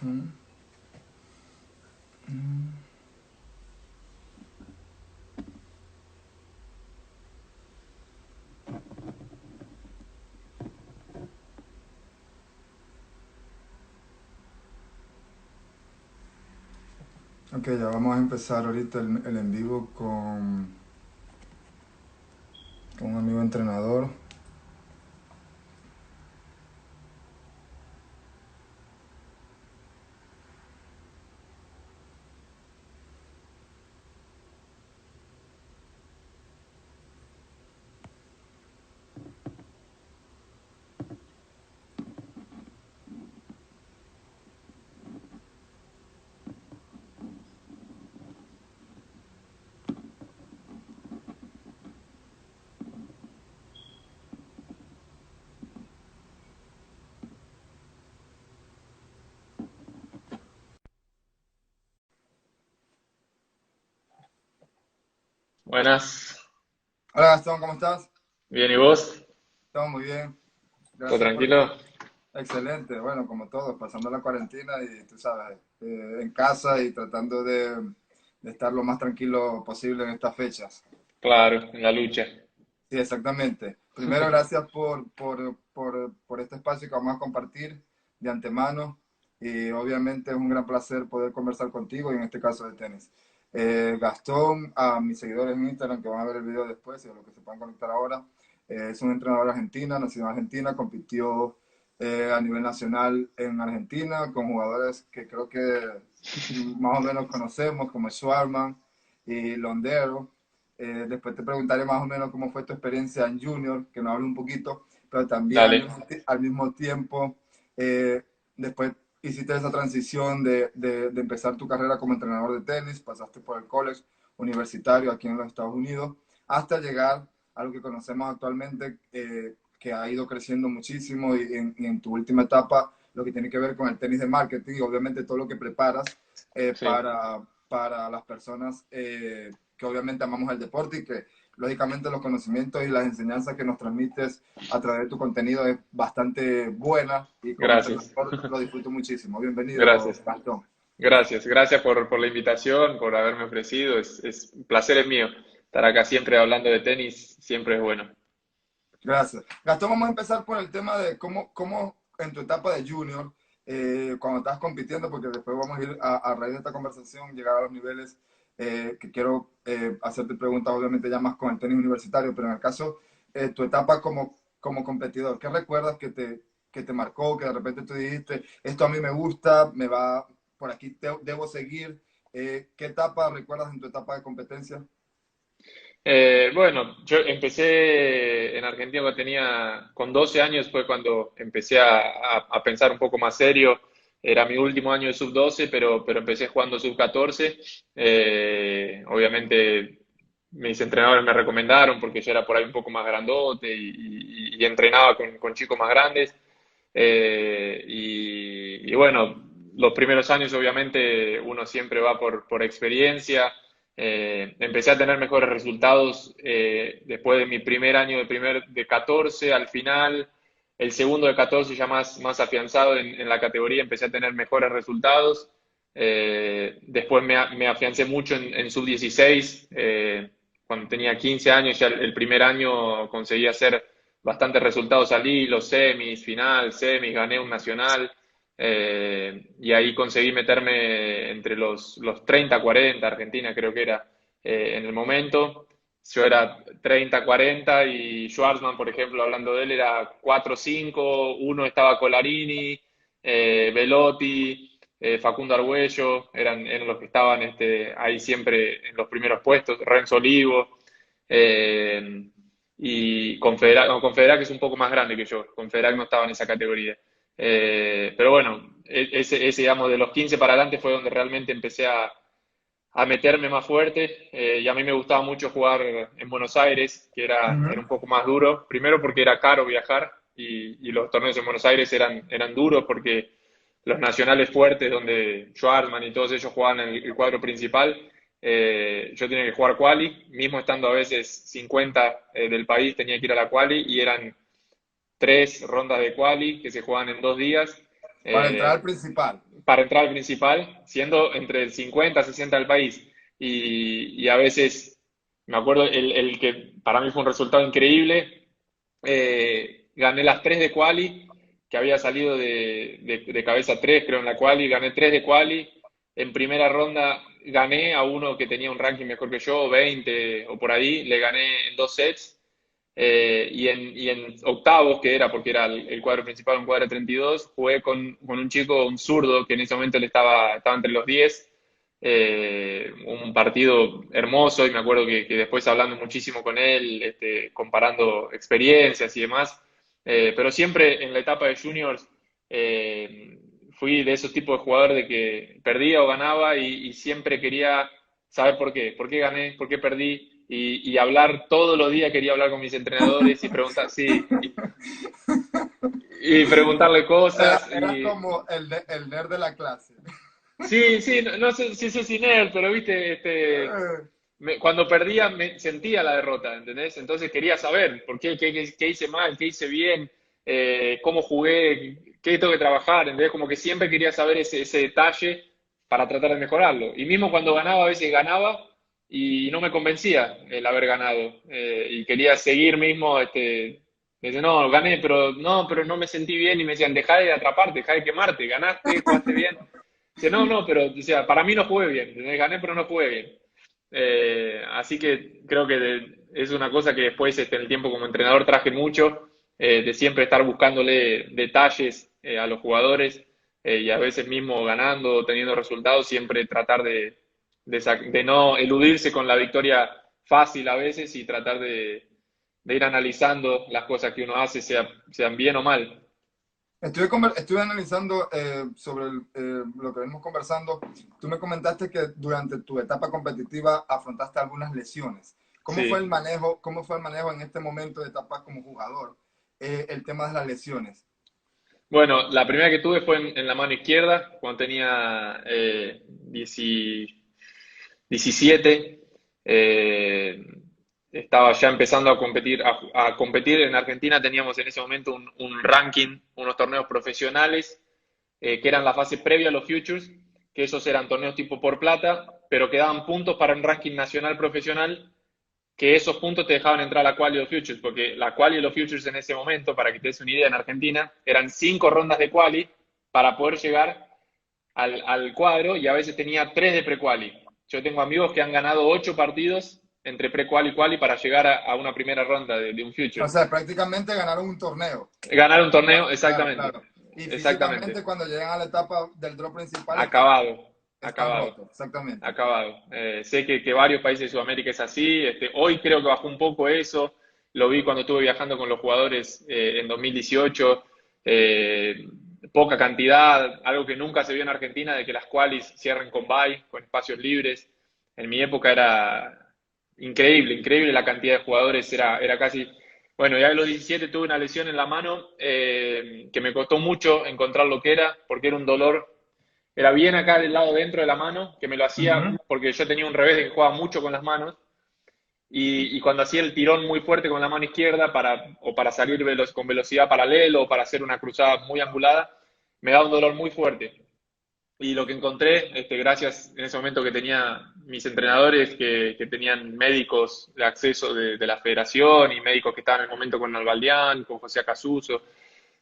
Ok, ya vamos a empezar ahorita el en vivo con un amigo entrenador. Buenas, Hola Gastón, ¿cómo estás? bien, ¿y vos? Estamos muy bien. ¿Todo Gracias por... tranquilo? Excelente. Bueno, como todos, pasando la cuarentena y tú sabes, en casa y tratando de estar lo más tranquilo posible en estas fechas. Claro, en la lucha. Sí, exactamente. Primero, gracias por este espacio que vamos a compartir de antemano. Y obviamente es un gran placer poder conversar contigo y en este caso de tenis. Gastón, a mis seguidores en Instagram que van a ver el video después y a los que se puedan conectar ahora, es un entrenador argentino, nacido en Argentina, compitió a nivel nacional en Argentina con jugadores que creo que más o menos conocemos como Schwarman y Londero. Después te preguntaré más o menos cómo fue tu experiencia en Junior, que nos hable un poquito, pero también Dale. al mismo tiempo, eh, después hiciste esa transición de empezar tu carrera como entrenador de tenis, pasaste por el college universitario aquí en los Estados Unidos, hasta llegar a lo que conocemos actualmente, que ha ido creciendo muchísimo y en tu última etapa, lo que tiene que ver con el tenis de marketing y obviamente todo lo que preparas Sí, para las personas que obviamente amamos el deporte y que lógicamente los conocimientos y las enseñanzas que nos transmites a través de tu contenido es bastante buena y como gracias. entrenador lo disfruto muchísimo. Bienvenido, Gracias. Gastón. Gracias por la invitación, por haberme ofrecido. Un placer es mío. Estar acá siempre hablando de tenis, siempre es bueno. Gracias. Gastón, vamos a empezar por el tema de cómo en tu etapa de junior, cuando estás compitiendo, porque después vamos a ir a raíz de esta conversación, llegar a los niveles que quiero hacerte preguntas, obviamente ya más con el tenis universitario, pero en el caso, tu etapa como competidor, ¿qué recuerdas que te marcó, que de repente tú dijiste, esto a mí me gusta, me va, por aquí debo seguir? ¿Qué etapa recuerdas en tu etapa de competencia? Bueno, yo empecé en Argentina cuando con 12 años fue cuando empecé a pensar un poco más serio. Era mi último año de sub-12, pero empecé jugando sub-14. Obviamente mis entrenadores me recomendaron porque yo era por ahí un poco más grandote y entrenaba con chicos más grandes. Y bueno, los primeros años obviamente uno siempre va por experiencia. Empecé a tener mejores resultados después de mi primer año de 14 al final, el segundo de 14 ya más afianzado en la categoría, empecé a tener mejores resultados. Después me afiancé mucho en sub-16, cuando tenía 15 años, ya el primer año conseguí hacer bastantes resultados allí, los semis, final, semis, gané un nacional. Y ahí conseguí meterme entre los 30, 40, Argentina creo que era en el momento. Yo era 30, 40 y Schwarzman, por ejemplo, hablando de él, era 4, 5, uno estaba Colarini, Velotti, Facundo Argüello, eran los que estaban ahí siempre en los primeros puestos, Renzo Olivo, eh, y Confederac, no, Confederac es un poco más grande que yo, Confederac no estaba en esa categoría. Pero bueno, digamos, de los 15 para adelante fue donde realmente empecé a meterme más fuerte. Y a mí me gustaba mucho jugar en Buenos Aires, que era un poco más duro. Primero porque era caro viajar y los torneos en Buenos Aires eran duros porque los nacionales fuertes, donde Schwartzman y todos ellos jugaban en el cuadro principal, yo tenía que jugar quali, mismo estando a veces 50 del país, tenía que ir a la quali y eran tres rondas de quali que se juegan en 2 días. Para entrar al Eh, principal. para entrar al principal, siendo entre el 50 y 60 del país. Y a veces, me acuerdo, el que para mí fue un resultado increíble, gané las 3 de quali, que había salido de cabeza 3 creo, en la quali, gané 3 de quali. En primera ronda gané a uno que tenía un ranking mejor que yo, 20 o por ahí, le gané en 2 sets. Y en octavos, que era porque era el cuadro principal, un cuadro de 32, jugué con un chico, un zurdo, que en ese momento estaba entre los 10. Un partido hermoso y me acuerdo que después hablando muchísimo con él, comparando experiencias y demás. Pero siempre en la etapa de juniors fui de esos tipos de jugador de que perdía o ganaba y siempre quería saber por qué gané, por qué perdí. Y hablar todos los días, quería hablar con mis entrenadores y preguntar, sí, y preguntarle cosas. Eras como el nerd de la clase. Sí, sí, no sé si sé sin él, pero viste, cuando perdía me sentía la derrota, ¿entendés? Entonces quería saber por qué hice mal, qué hice bien, cómo jugué, qué tengo que trabajar, ¿entendés? Como que siempre quería saber ese detalle para tratar de mejorarlo. Y mismo cuando ganaba, a veces ganaba y no me convencía el haber ganado. Y quería seguir mismo, dice, no, gané, pero no me sentí bien y me decían, dejá de atraparte, dejá de quemarte, ganaste, jugaste bien. Dice, no, pero o sea, para mí no jugué bien, ¿entendés? Gané, pero no jugué bien. Así que creo que es una cosa que después en el tiempo como entrenador traje mucho, de siempre estar buscándole detalles a los jugadores y a veces mismo ganando, teniendo resultados, siempre tratar de no eludirse con la victoria fácil a veces y tratar de ir analizando las cosas que uno hace, sean bien o mal. Estuve analizando sobre lo que venimos conversando. Tú me comentaste que durante tu etapa competitiva afrontaste algunas lesiones. Sí. Cómo fue el manejo en este momento de etapa como jugador? El tema de las lesiones. Bueno, la primera que tuve fue en la mano izquierda, cuando tenía 17. eh, Estaba ya empezando a competir. En Argentina teníamos en ese momento un ranking, unos torneos profesionales, que eran la fase previa a los Futures, que esos eran torneos tipo por plata, pero que daban puntos para un ranking nacional profesional, que esos puntos te dejaban entrar a la quali y los futures, porque la quali y los futures en ese momento, para que te des una idea, en Argentina, eran 5 rondas de quali para poder llegar al cuadro y a veces tenía 3 de pre-quali. Yo tengo amigos que han ganado 8 partidos entre pre-quali y quali para llegar a una primera ronda de un O future. sea, prácticamente ganaron un torneo. Ganar un torneo, Claro, exactamente. claro. Y Exactamente. físicamente cuando llegan a la etapa del draw principal Acabado. están Acabado. rotos, exactamente. Acabado. Sé que varios países de Sudamérica es así. Hoy creo que bajó un poco eso. Lo vi cuando estuve viajando con los jugadores en 2018. Eh, Poca cantidad, algo que nunca se vio en Argentina, de que las qualis cierren con bye, con espacios libres. En mi época era increíble, increíble la cantidad de jugadores. Era casi. Bueno, ya a los 17 tuve una lesión en la mano que me costó mucho encontrar lo que era, porque era un dolor. Era bien acá del lado dentro de la mano, que me lo hacía Ujú. porque yo tenía un revés de que jugaba mucho con las manos. Y cuando hacía el tirón muy fuerte con la mano izquierda para salir con velocidad paralelo o para hacer una cruzada muy angulada, me daba un dolor muy fuerte. Y lo que encontré, gracias en ese momento que tenía mis entrenadores, que tenían médicos de acceso de la federación y médicos que estaban en el momento con Albaldián, con José Acasuso,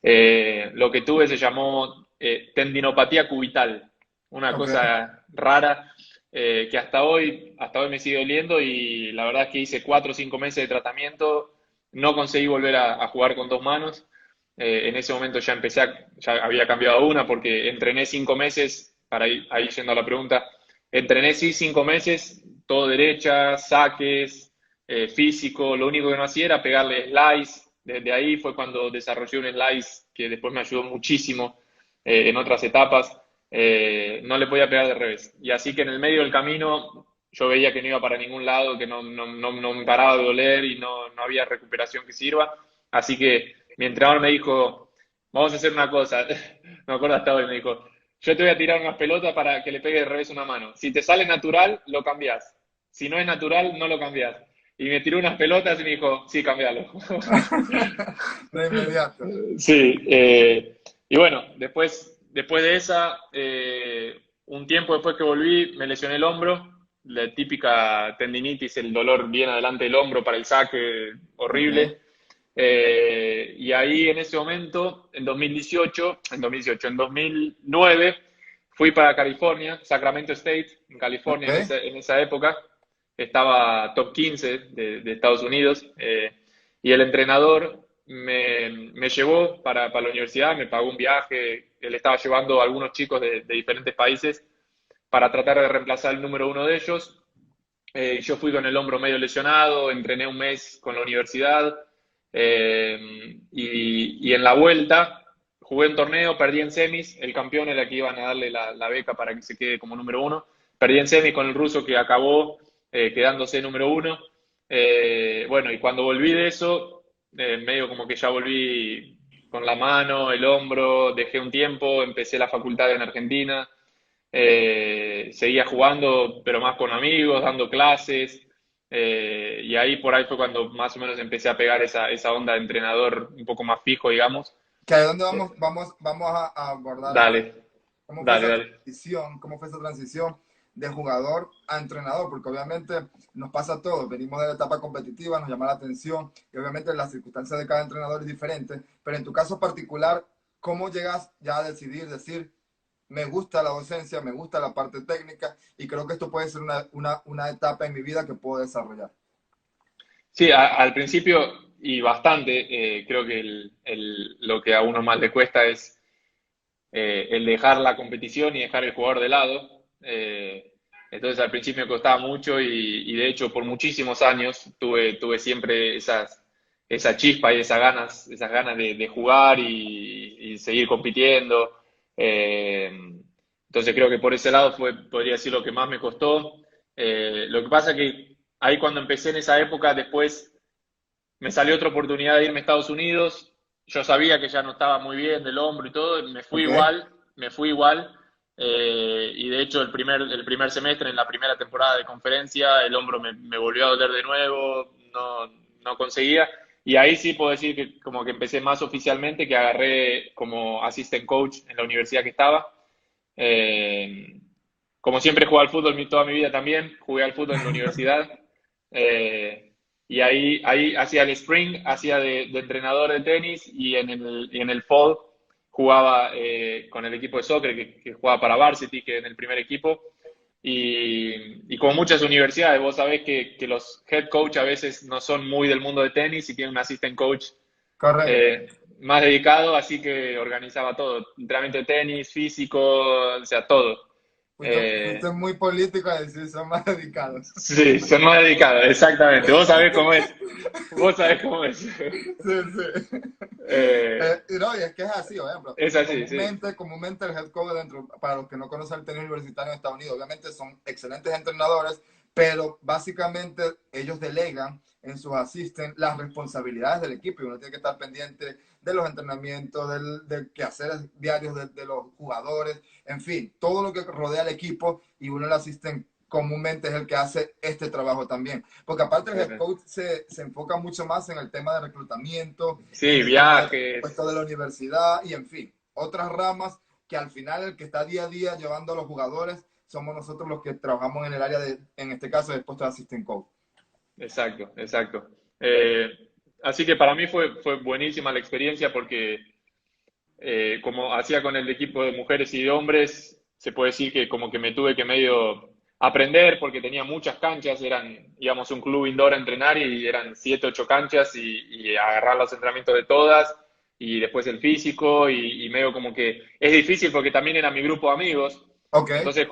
lo que tuve se llamó tendinopatía cubital, una Ok. cosa rara que hasta hoy me sigue doliendo y la verdad es que hice 4 o 5 meses de tratamiento, no conseguí volver a jugar con 2 manos. En ese momento ya había cambiado una porque entrené 5 meses, para ir ahí yendo a la pregunta, entrené sí 5 meses, todo derecha, saques, físico, lo único que no hacía era pegarle slice. Desde ahí fue cuando desarrollé un slice que después me ayudó muchísimo en otras etapas. No le podía pegar de revés. Y así que en el medio del camino yo veía que no iba para ningún lado, que no me paraba de doler y no había recuperación que sirva. Así que mi entrenador me dijo, vamos a hacer una cosa, me acuerdo hasta hoy, me dijo, yo te voy a tirar unas pelotas para que le pegue de revés una mano. Si te sale natural, lo cambiás. Si no es natural, no lo cambiás. Y me tiró unas pelotas y me dijo, sí, cambialo. De inmediato. Sí, y bueno, después después de esa, un tiempo después que volví, me lesioné el hombro, la típica tendinitis, el dolor bien adelante del hombro para el saque, Ok, horrible. Y ahí en ese momento, en 2009, fui para California, Sacramento State, en California ok. en esa época. Estaba top 15 de Estados Unidos. Y el entrenador me llevó para la universidad, me pagó un viaje. Él estaba llevando a algunos chicos de diferentes países para tratar de reemplazar el número uno de ellos. Yo fui con el hombro medio lesionado, entrené un mes con la universidad y en la vuelta jugué un torneo, perdí en semis, el campeón era el que iban a darle la beca para que se quede como número uno, perdí en semis con el ruso que acabó quedándose número uno. Bueno, y cuando volví de eso, medio como que ya volví con la mano, el hombro, dejé un tiempo, empecé la facultad en Argentina. Seguía jugando, pero más con amigos, dando clases. Y ahí por ahí fue cuando más o menos empecé a pegar esa onda de entrenador un poco más fijo, digamos. ¿Que a dónde Eh, vamos a abordar esto? dale, ¿Cómo fue dale, esa dale. transición? ¿Cómo fue esa transición de jugador a entrenador? Porque obviamente nos pasa a todos, venimos de la etapa competitiva, nos llama la atención y obviamente las circunstancias de cada entrenador es diferente, pero en tu caso particular, ¿cómo llegas ya a decidir, decir, me gusta la docencia, me gusta la parte técnica y creo que esto puede ser una etapa en mi vida que puedo desarrollar? Sí, al principio y bastante, creo que lo que a uno más le cuesta es el dejar la competición y dejar el jugador de lado. Entonces al principio me costaba mucho y de hecho por muchísimos años tuve siempre esa chispa y esas ganas de jugar y seguir compitiendo. Eh, entonces creo que por ese lado podría decir, lo que más me costó. Lo que pasa que ahí cuando empecé en esa época, después me salió otra oportunidad de irme a Estados Unidos. Yo sabía que ya no estaba muy bien del hombro y todo, y Ok, me fui igual. Y de hecho el primer semestre, en la primera temporada de conferencia, el hombro me volvió a doler de nuevo, no conseguía. Y ahí sí puedo decir que como que empecé más oficialmente, que agarré como assistant coach en la universidad que estaba. Eh, Como siempre jugué al fútbol toda mi vida también, jugué al fútbol en la universidad. Eh, y ahí hacía el spring, hacía de entrenador de tenis y en el fall jugaba con el equipo de soccer que jugaba para Varsity, que en el primer equipo. Y como muchas universidades, vos sabés que los head coach a veces no son muy del mundo de tenis y tienen un assistant coach correcto. más dedicado, así que organizaba todo, entrenamiento de tenis, físico, o sea, todo. Fuiste Eh, muy político a decir, son más dedicados. sí, son más dedicados, exactamente. Vos sabés cómo es. Vos sabés cómo es. Sí, sí. Eh, Y no, y es que es así, por ejemplo, es así, sí. comúnmente el head coach dentro, para los que no conocen el tenis universitario en Estados Unidos, obviamente son excelentes entrenadores, pero básicamente ellos delegan en sus asistentes las responsabilidades del equipo y uno tiene que estar pendiente de los entrenamientos, del quehaceres diarios de los jugadores, en fin, todo lo que rodea al equipo y uno el asistente comúnmente es el que hace este trabajo también. Porque aparte el Sí, head coach se enfoca mucho más en el tema de reclutamiento, en sí, el tema de viajes. puesto de la universidad y en fin, otras ramas que al final el que está día a día llevando a los jugadores somos nosotros los que trabajamos en el área de, en este caso, del puesto de assistant coach. Exacto, exacto. Eh, Así que para mí fue buenísima la experiencia porque como hacía con el equipo de mujeres y de hombres, se puede decir que como que me tuve que medio aprender porque tenía muchas canchas, íbamos a un club indoor a entrenar y eran 7, 8 canchas y agarrar los entrenamientos de todas y después el físico y medio como que es difícil porque también era mi grupo de amigos, Ok, entonces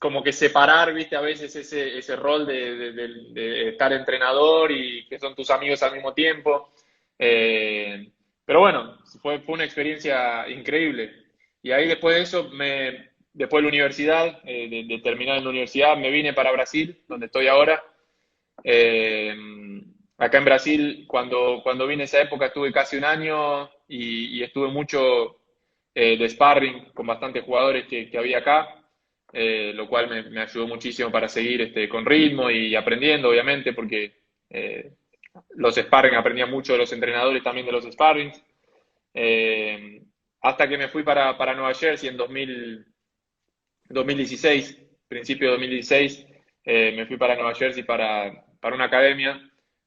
como que separar, viste, a veces ese rol de estar entrenador y que son tus amigos al mismo tiempo. Eh, pero bueno, fue una experiencia increíble. Y ahí después de eso, después de la universidad, de terminar en la universidad, me vine para Brasil, donde estoy ahora. Eh, Acá en Brasil, cuando vine esa época, estuve casi un año y estuve mucho de sparring con bastantes jugadores que había acá, lo cual me ayudó muchísimo para seguir con ritmo y aprendiendo, obviamente, porque los sparring aprendía mucho de los entrenadores también de los sparrings. Eh, hasta que me fui para Nueva Jersey en 2016, principio de 2016, me fui para Nueva Jersey para una academia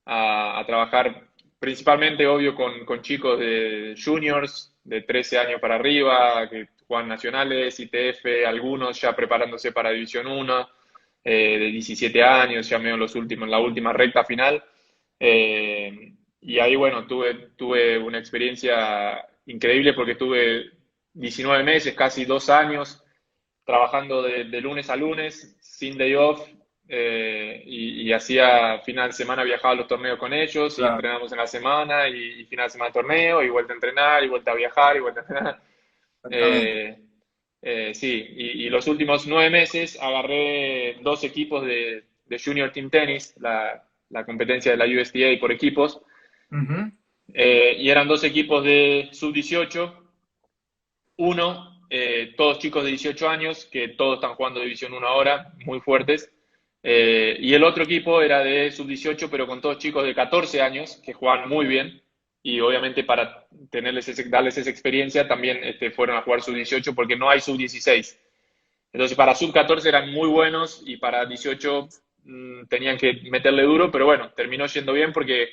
a trabajar principalmente, obvio, con chicos de juniors, de 13 años para arriba, que juegan nacionales, ITF, algunos ya preparándose para División 1, de 17 años, ya medio los últimos, en la última recta final. Y ahí, bueno, tuve una experiencia increíble porque tuve 19 meses, casi 2 años, trabajando de lunes a lunes, sin day off, y hacía final de semana, viajaba a los torneos con ellos y Claro, entrenamos en la semana y final de semana torneo y vuelta a entrenar y vuelta a viajar y vuelta a entrenar. exactamente. Eh, sí, y los últimos 9 meses agarré dos equipos de Junior Team Tennis, la competencia de la USTA por equipos, Ujú. y eran dos equipos de sub-18. Uno, todos chicos de 18 años, que todos están jugando División 1 ahora, muy fuertes. Y el otro equipo era de sub-18, pero con todos chicos de 14 años, que juegan muy bien. Y obviamente para darles esa experiencia, también fueron a jugar sub-18 porque no hay sub-16. Entonces para sub-14 eran muy buenos y para 18 tenían que meterle duro, pero bueno, terminó yendo bien porque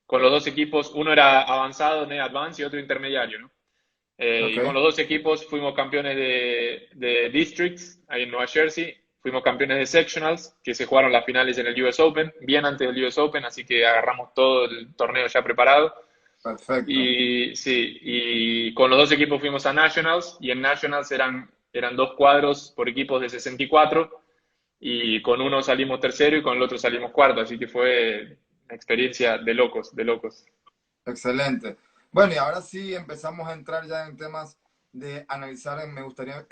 con los dos equipos, uno era avanzado, ¿no? Advance, y otro intermediario, ¿no? Ok, Y con los dos equipos fuimos campeones de Districts, ahí en Nueva Jersey. Fuimos campeones de Sectionals, que se jugaron las finales en el US Open, bien antes del US Open, así que agarramos todo el torneo ya preparado. perfecto. Y sí, y con los dos equipos fuimos a Nationals, y en Nationals eran dos cuadros por equipos de 64, y con uno salimos tercero y con el otro salimos cuarto, así que fue una experiencia de locos, de locos. Excelente. Bueno, y ahora sí empezamos a entrar ya en temas de analizar. Me gustaría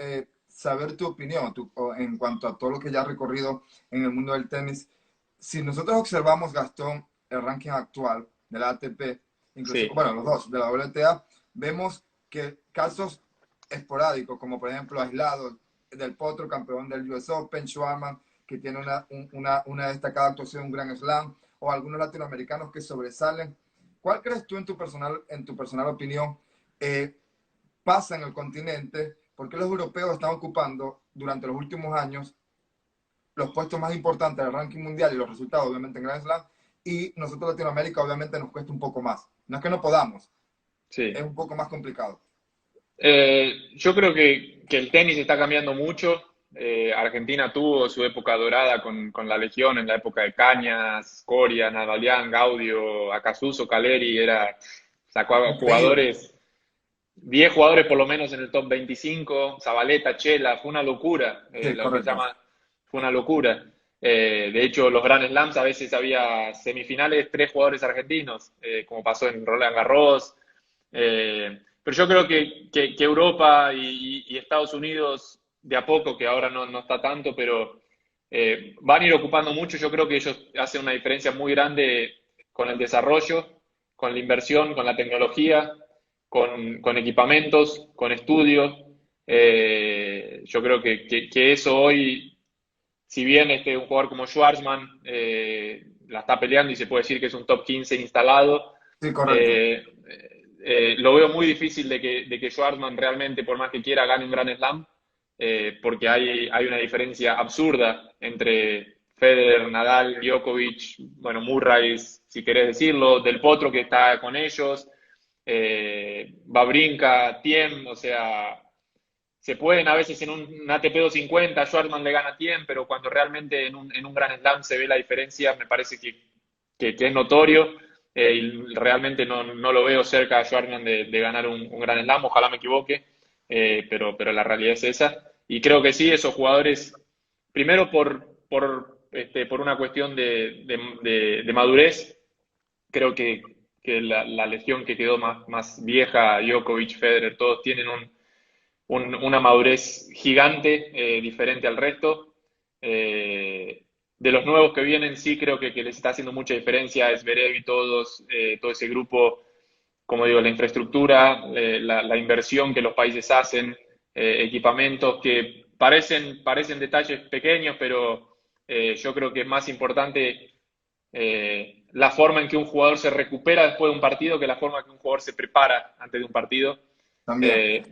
saber tu opinión en cuanto a todo lo que ya has recorrido en el mundo del tenis. Si nosotros observamos, Gastón, el ranking actual de la ATP, inclusive, Sí, bueno, los dos, de la WTA, vemos que casos esporádicos, como por ejemplo aislados del Potro, campeón del US Open, Schwarman, que tiene una destacada actuación, un gran slam, o algunos latinoamericanos que sobresalen. ¿Cuál crees tú en tu personal opinión, eh, pasa en el continente? ¿Por qué los europeos están ocupando durante los últimos años los puestos más importantes del ranking mundial y los resultados, obviamente, en Grand Slam? Y nosotros, Latinoamérica, obviamente nos cuesta un poco más. No es que no podamos, es sí. un poco más complicado. Yo creo que el tenis está cambiando mucho. Argentina tuvo su época dorada con la Legión en la época de Cañas, Coria, Nadalian, Gaudio, Acasuso, Caleri, sacó a Increíble. jugadores, 10 jugadores por lo menos en el top 25, Zabaleta, Chela, fue una locura, Sí, lo que se correcto. llama, fue una locura. De hecho, los Grand Slams a veces había semifinales, tres jugadores argentinos, como pasó en Roland Garros. Pero yo creo que Europa y Estados Unidos, de a poco, que ahora no está tanto, pero van a ir ocupando mucho. Yo creo que ellos hacen una diferencia muy grande con el desarrollo, con la inversión, con la tecnología, con equipamientos, con estudios. Yo creo que eso hoy, si bien un jugador como Schwarzman la está peleando y se puede decir que es un top 15 instalado, Sí, correcto. eh, lo veo muy difícil de que Schwarzman realmente, por más que quiera, gane un Grand Slam, porque hay una diferencia absurda entre Federer, Nadal, Djokovic, bueno, Murray, si querés decirlo, Del Potro que está con ellos, Babrinka, Thiem, o sea, se pueden a veces en un ATP 250, Schwartzman le gana a Thiem, pero cuando realmente en un Grand Slam se ve la diferencia, me parece que es notorio, y realmente no lo veo cerca a Schwartzman de ganar un Grand Slam, ojalá me equivoque, pero la realidad es esa. Y creo que sí, esos jugadores, primero por una cuestión de madurez, creo que la legión que quedó más vieja, Djokovic, Federer, todos tienen una madurez gigante, diferente al resto. De los nuevos que vienen, sí creo que les está haciendo mucha diferencia, es Zverev y todo ese grupo, como digo, la infraestructura, la inversión que los países hacen, equipamientos que parecen detalles pequeños, pero yo creo que es más importante la forma en que un jugador se recupera después de un partido que la forma en que un jugador se prepara antes de un partido. también. eh,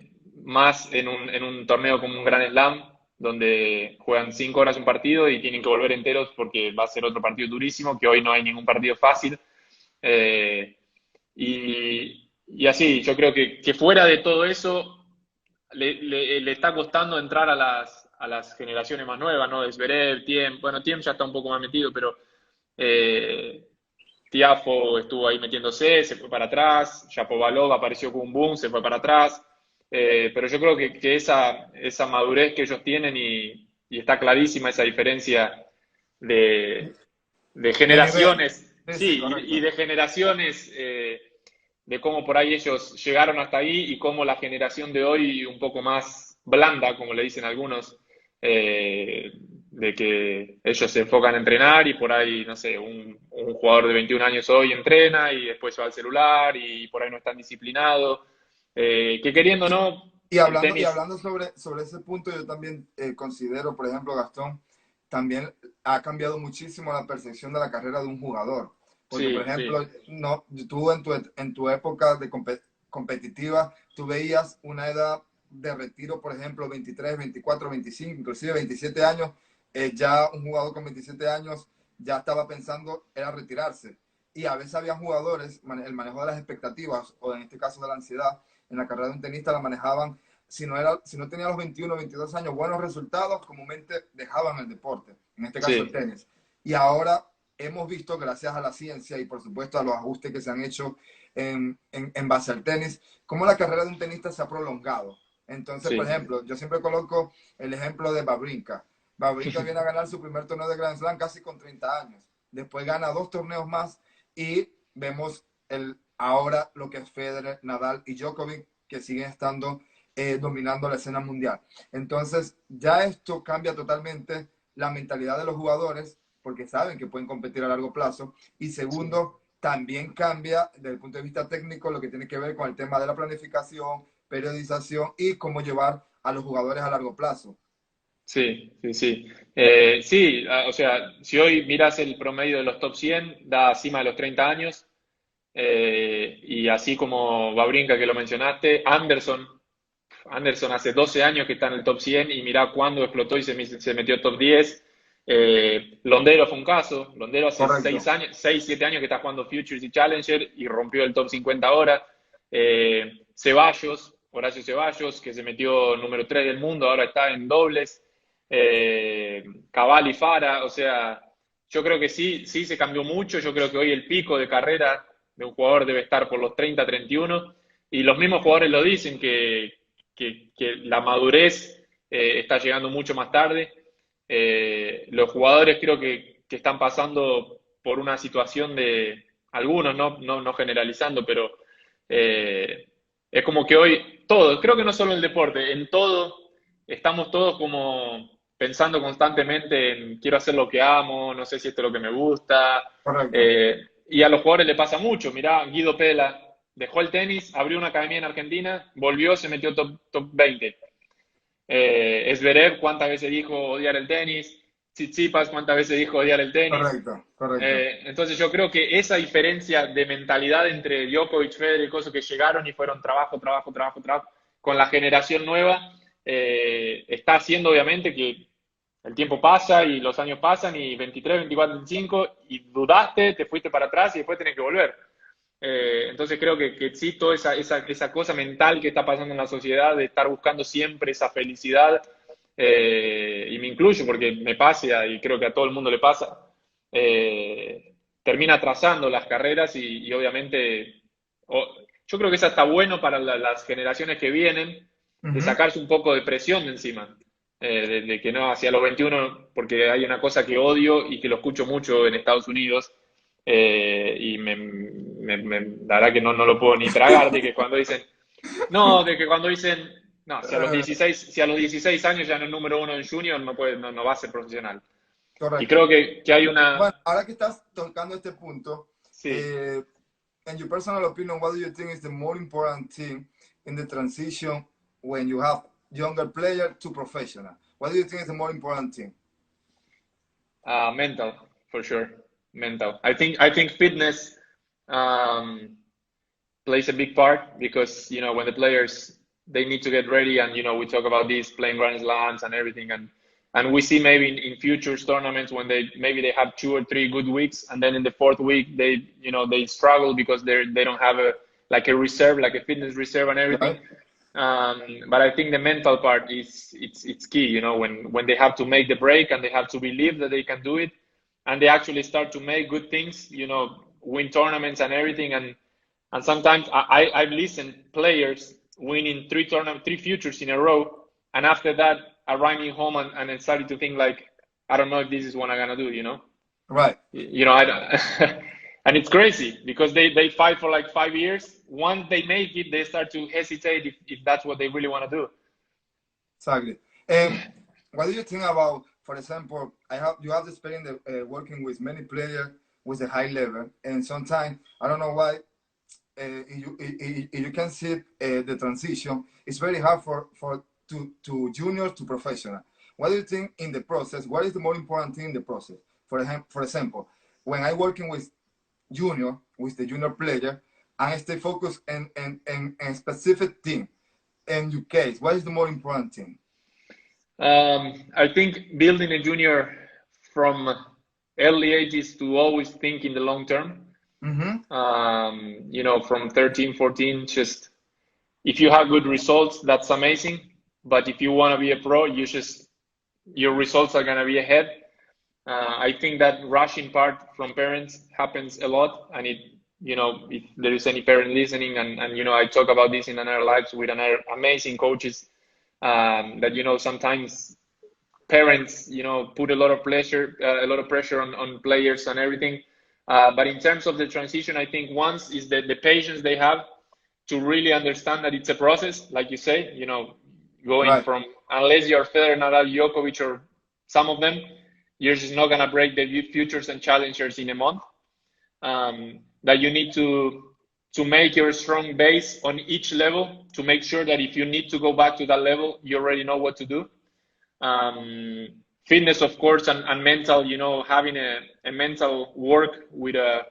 más en un torneo como un Grand Slam, donde juegan 5 horas un partido y tienen que volver enteros porque va a ser otro partido durísimo, que hoy no hay ningún partido fácil. Eh, y así, yo creo que fuera de todo eso, le está costando entrar a las generaciones más nuevas, ¿no? Zverev, Thiem, bueno, Thiem ya está un poco más metido, pero eh, Tiafo estuvo ahí metiéndose, se fue para atrás, Shapovalov apareció con un boom, se fue para atrás, pero yo creo que esa madurez que ellos tienen y está clarísima esa diferencia de, de De nivel. generaciones, Sí, sí, sí, y correcto. de generaciones, de cómo por ahí ellos llegaron hasta ahí y cómo la generación de hoy un poco más blanda, como le dicen algunos, de que ellos se enfocan a entrenar y por ahí, no sé, un jugador de 21 años hoy entrena y después se va al celular y por ahí no están disciplinados, que queriendo o Y, no, el y tenis, hablando sobre ese punto, yo también considero, por ejemplo, Gastón, también ha cambiado muchísimo la percepción de la carrera de un jugador. Porque, por sí, sí, ejemplo, no, tú en tu época de competitiva, tú veías una edad de retiro, por ejemplo, 23, 24, 25, inclusive 27 años, ya un jugador con 27 años ya estaba pensando era retirarse. Y a veces había jugadores, el manejo de las expectativas, o en este caso de la ansiedad, en la carrera de un tenista la manejaban, si no tenía los 21 o 22 años buenos resultados, comúnmente dejaban el deporte, en este caso el sí, tenis. Y ahora hemos visto, gracias a la ciencia y por supuesto a los ajustes que se han hecho en base al tenis, cómo la carrera de un tenista se ha prolongado. Entonces, por sí, ejemplo, yo siempre coloco el ejemplo de Babrinka. Babrinka viene a ganar su primer torneo de Grand Slam casi con 30 años. Después gana 2 torneos más y vemos ahora lo que es Federer, Nadal y Djokovic, que siguen estando dominando la escena mundial. Entonces, ya esto cambia totalmente la mentalidad de los jugadores, porque saben que pueden competir a largo plazo. Y sí. segundo, también cambia desde el punto de vista técnico lo que tiene que ver con el tema de la planificación, periodización y cómo llevar a los jugadores a largo plazo. Sí, sí, sí. Sí, o sea, si hoy miras el promedio de los top 100, da cima de los 30 años. Y así como Wawrinka que lo mencionaste, Anderson hace 12 años que está en el top 100 y mirá cuándo explotó y se metió top 10. Londero fue un caso. Londero hace Correcto. 6 años, 6 7 años que está jugando Futures y Challenger y rompió el top 50 ahora. Ceballos, Horacio Ceballos, que se metió número 3 del mundo, ahora está en dobles. Cabal y Fara, o sea, yo creo que sí, sí se cambió mucho. Yo creo que hoy el pico de carrera de un jugador debe estar por los 30, 31, y los mismos jugadores lo dicen, que la madurez está llegando mucho más tarde. Los jugadores creo que están pasando por una situación de, algunos, no generalizando, pero eh, es como que hoy todos, creo que no solo en el deporte, en todo, estamos todos como pensando constantemente en quiero hacer lo que amo, no sé si esto es lo que me gusta, Correcto. y a los jugadores le pasa mucho. Mirá, Guido Pela dejó el tenis, abrió una academia en Argentina, volvió, se metió top 20. Zverev, ¿cuántas veces dijo odiar el tenis? Tsitsipas, ¿cuántas veces dijo odiar el tenis? Correcto. Correcto. Entonces yo creo que esa diferencia de mentalidad entre Djokovic, Federer y cosas que llegaron y fueron trabajo, trabajo, trabajo, trabajo, con la generación nueva, está haciendo obviamente que el tiempo pasa y los años pasan y 23, 24, 25 y dudaste, te fuiste para atrás y después tenés que volver. Entonces creo que sí, toda esa cosa mental que está pasando en la sociedad de estar buscando siempre esa felicidad, y me incluyo porque me pasa y creo que a todo el mundo le pasa, termina atrasando las carreras y obviamente yo creo que eso está bueno para las generaciones que vienen, Uh de -huh. sacarse un poco de presión de encima. De que no, hacia los 21, porque hay una cosa que odio y que lo escucho mucho en Estados Unidos, y la verdad que no lo puedo ni tragar, de que cuando dicen, no, de que cuando dicen, no, si a los 16 años ya no es número uno en junior, no va a ser profesional. Y Correcto. creo que hay Bueno, una, ahora que estás tocando este punto, sí, eh, in your personal opinion, what do you think is the more important thing in the transition when you have younger player to professional? What do you think is the more important thing? mental, for sure, mental. I think fitness, plays a big part because when the players they need to get ready. And, we talk about this playing Grand Slams and everything. And we see maybe in futures tournaments when maybe they have 2 or 3 good weeks, and then in the fourth week they struggle because they don't have a reserve, like a fitness reserve and everything. Right. But I think the mental part it's key. When they have to make the break and they have to believe that they can do it, and they actually start to make good things, win tournaments and everything. And sometimes I've listened players winning 3 futures in a row, and after that arriving home and then started to think like, I don't know if this is what I'm gonna do. Right. I don't. And it's crazy because they fight for like 5 years. Once they make it, they start to hesitate if that's what they really want to do. Exactly. And what do you think about, for example, you have the experience working with many players with a high level, and sometimes I don't know why you can see the transition. It's very hard to junior to professional. What do you think in the process? What is the more important thing in the process? For example, when I working with the junior player, and I stay focused in a specific thing. In your case, what is the more important thing? I think building a junior from early ages to always think in the long term. From 13, 14, just if you have good results, that's amazing. But if you want to be a pro, your results are going to be ahead. I think that rushing part from parents happens a lot, and if there is any parent listening, and I talk about this in another lives with another amazing coaches, that sometimes parents put a lot of pressure on players and everything. But in terms of the transition, I think once is the patience they have to really understand that it's a process, like you say, going Right. from, unless you're Federer, Nadal, Djokovic, or some of them, you're just not gonna break the futures and challengers in a month. That you need to make your strong base on each level to make sure that if you need to go back to that level, you already know what to do. Fitness, of course, and mental, having a mental work with a,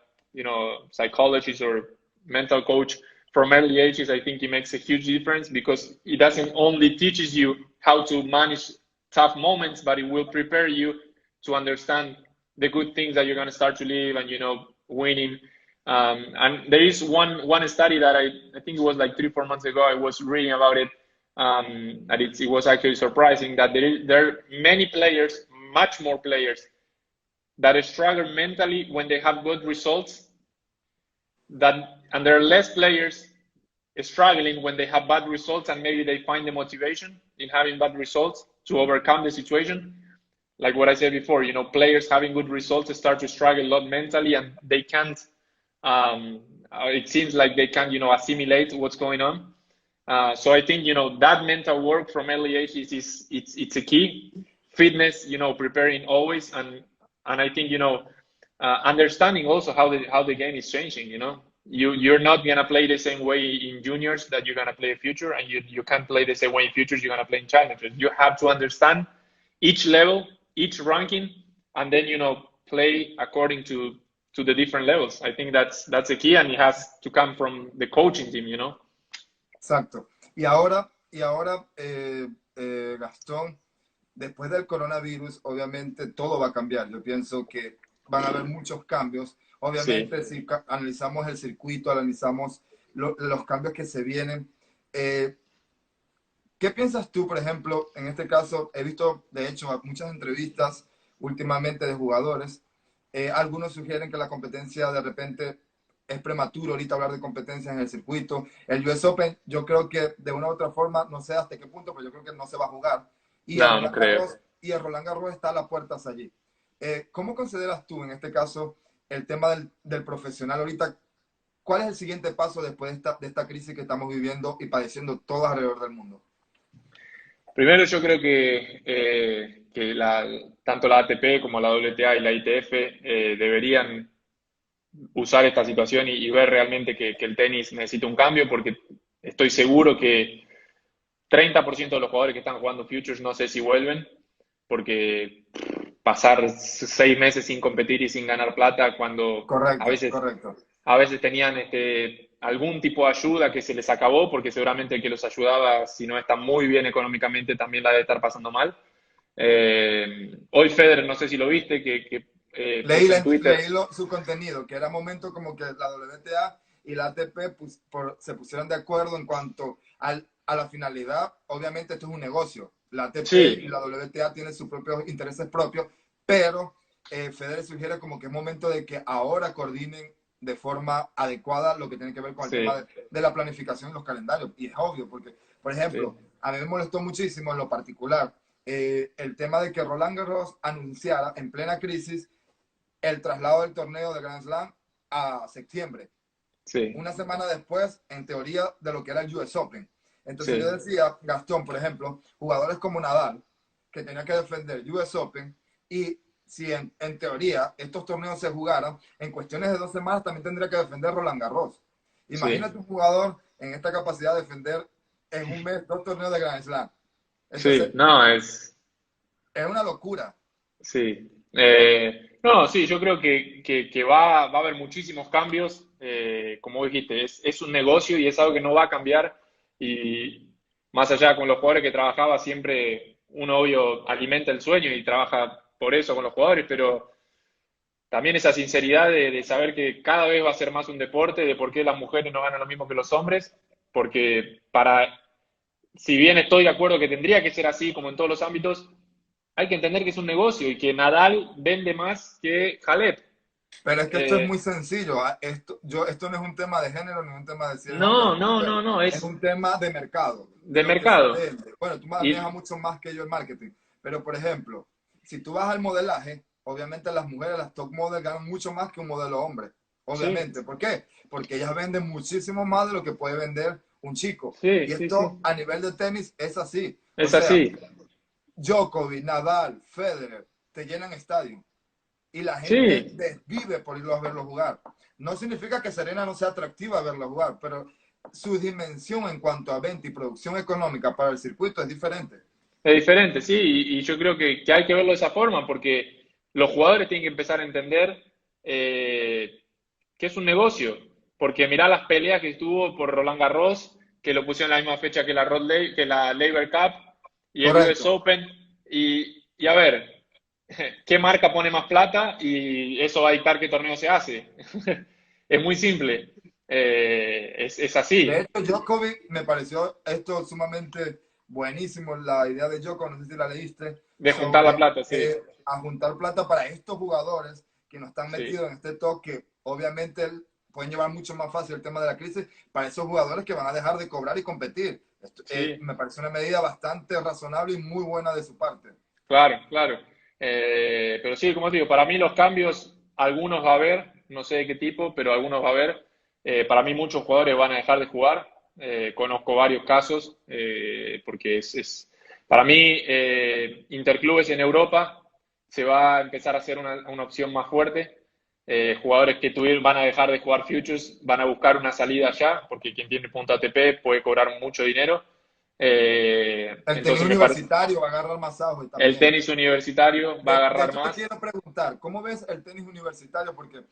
psychologist or mental coach from early ages, I think it makes a huge difference because it doesn't only teaches you how to manage tough moments, but it will prepare you to understand the good things that you're going to start to live and, winning. And there is one study that I think it was like 3-4 months ago, I was reading about it. And it was actually surprising that there are many players, much more players, that struggle mentally when they have good results, and there are less players struggling when they have bad results, and maybe they find the motivation in having bad results to overcome the situation. Like what I said before, players having good results start to struggle a lot mentally, and they can't, it seems like they can't, assimilate what's going on. So I think, that mental work from early age it's a key. Fitness, preparing always. And I think, understanding also how the game is changing, you're not going to play the same way in juniors that you're going to play a future, and you can't play the same way in futures you're going to play in challengers. You have to understand each level, each ranking, and then, play according to the different levels. I think that's a key, and it has to come from the coaching team, Exacto. Y ahora Gastón, después del coronavirus, obviamente todo va a cambiar. Yo pienso que van a haber muchos cambios. Obviamente, sí. si analizamos el circuito, analizamos los cambios que se vienen, ¿qué piensas tú, por ejemplo, en este caso? He visto, de hecho, muchas entrevistas últimamente de jugadores. Algunos sugieren que la competencia de repente es prematuro ahorita hablar de competencias en el circuito. El US Open, yo creo que de una u otra forma, no sé hasta qué punto, pero yo creo que no se va a jugar. Y No, no creo. El Roland Garros está a las puertas allí. ¿Cómo consideras tú, en este caso, el tema del profesional ahorita? ¿Cuál es el siguiente paso después de esta crisis que estamos viviendo y padeciendo todos alrededor del mundo? Primero yo creo que tanto la ATP como la WTA y la ITF deberían usar esta situación y ver realmente que el tenis necesita un cambio, porque estoy seguro que 30% de los jugadores que están jugando Futures no sé si vuelven, porque pasar 6 meses sin competir y sin ganar plata cuando Correcto, correcto. a veces tenían algún tipo de ayuda que se les acabó, porque seguramente el que los ayudaba, si no está muy bien económicamente, también la debe estar pasando mal. Hoy Federer, no sé si lo viste, que Leí, puso en Twitter. su contenido, que era momento como que la WTA y la ATP se pusieron de acuerdo en cuanto a la finalidad. Obviamente esto es un negocio. La ATP y Sí, la WTA tienen sus propios intereses propios, pero Federer sugiere como que es momento de que ahora coordinen de forma adecuada lo que tiene que ver con el tema sí, de la planificación y los calendarios. Y es obvio, porque, por ejemplo, sí, a mí me molestó muchísimo en lo particular el tema de que Roland Garros anunciara en plena crisis el traslado del torneo de Grand Slam a septiembre, sí, una semana después, en teoría, de lo que era el US Open. Entonces yo sí, decía, Gastón, por ejemplo, jugadores como Nadal, que tenía que defender US Open, y si en teoría estos torneos se jugaran, en cuestiones de 2 semanas también tendría que defender Roland Garros. Imagínate sí, un jugador en esta capacidad de defender en un mes 2 torneos de Grand Slam. sí, Entonces, no, es, es una locura. sí. No, sí, yo creo que va a haber muchísimos cambios. Como dijiste, es un negocio y es algo que no va a cambiar. Y más allá con los jugadores que trabajaba, siempre uno obvio alimenta el sueño y trabaja por eso con los jugadores, pero también esa sinceridad de saber que cada vez va a ser más un deporte, de por qué las mujeres no ganan lo mismo que los hombres, porque si bien estoy de acuerdo que tendría que ser así como en todos los ámbitos, hay que entender que es un negocio y que Nadal vende más que Halep. Pero es que esto es muy Eh, sencillo. Esto no es un tema de género ni un tema de si eres hombre o no, eres no, mujer. no, no, Es es un tema de mercado, de de lo que se mercado. vende. Bueno, tú manejas Y mucho más que yo el marketing. Pero, por ejemplo, si tú vas al modelaje, obviamente las mujeres, las top models, ganan mucho más que un modelo hombre. sí, Obviamente. ¿Por qué? Porque ellas venden muchísimo más de lo que puede vender un chico. sí, Y sí, esto sí. a nivel de tenis es así. O Es sea, así. Djokovic, Nadal, Federer, te llenan estadio y la gente Sí, desvive por irlo a verlo jugar. No significa que Serena no sea atractiva a verlo jugar, pero su dimensión en cuanto a venta y producción económica para el circuito es diferente. es diferente, sí, y yo creo que hay que verlo de esa forma, porque los jugadores tienen que empezar a entender eh, que es un negocio, porque mirá las peleas que estuvo por Roland Garros, que lo pusieron en la misma fecha que que la Labour Cup y el US Correcto. Open, y a ver, ¿qué marca pone más plata? Y eso va a dictar qué torneo se hace. Es muy simple, es De así, hecho, Djokovic me pareció esto sumamente buenísimo, la idea de Djokovic, no sé si la leíste, de juntar la sobre plata, sí, a juntar plata para estos jugadores que no están sí, metidos en este toque, obviamente pueden llevar mucho más fácil el tema de la crisis para esos jugadores que van a dejar de cobrar y competir. sí. Me parece una medida bastante razonable y muy buena de su parte. Claro, claro. Pero sí, como te digo, para mí los cambios, algunos va a haber, no sé de qué tipo, pero algunos va a haber. Para mí muchos jugadores van a dejar de jugar. Conozco varios casos, porque para mí interclubes en Europa se va a empezar a hacer una opción más fuerte. Jugadores que van a dejar de jugar futures van a buscar una salida allá, porque quien tiene punto ATP puede cobrar mucho dinero. El tenis Entonces me parece, universitario va a agarrar más auge el también. tenis universitario va a De agarrar hecho, te más. quiero preguntar, ¿cómo ves el tenis universitario? Porque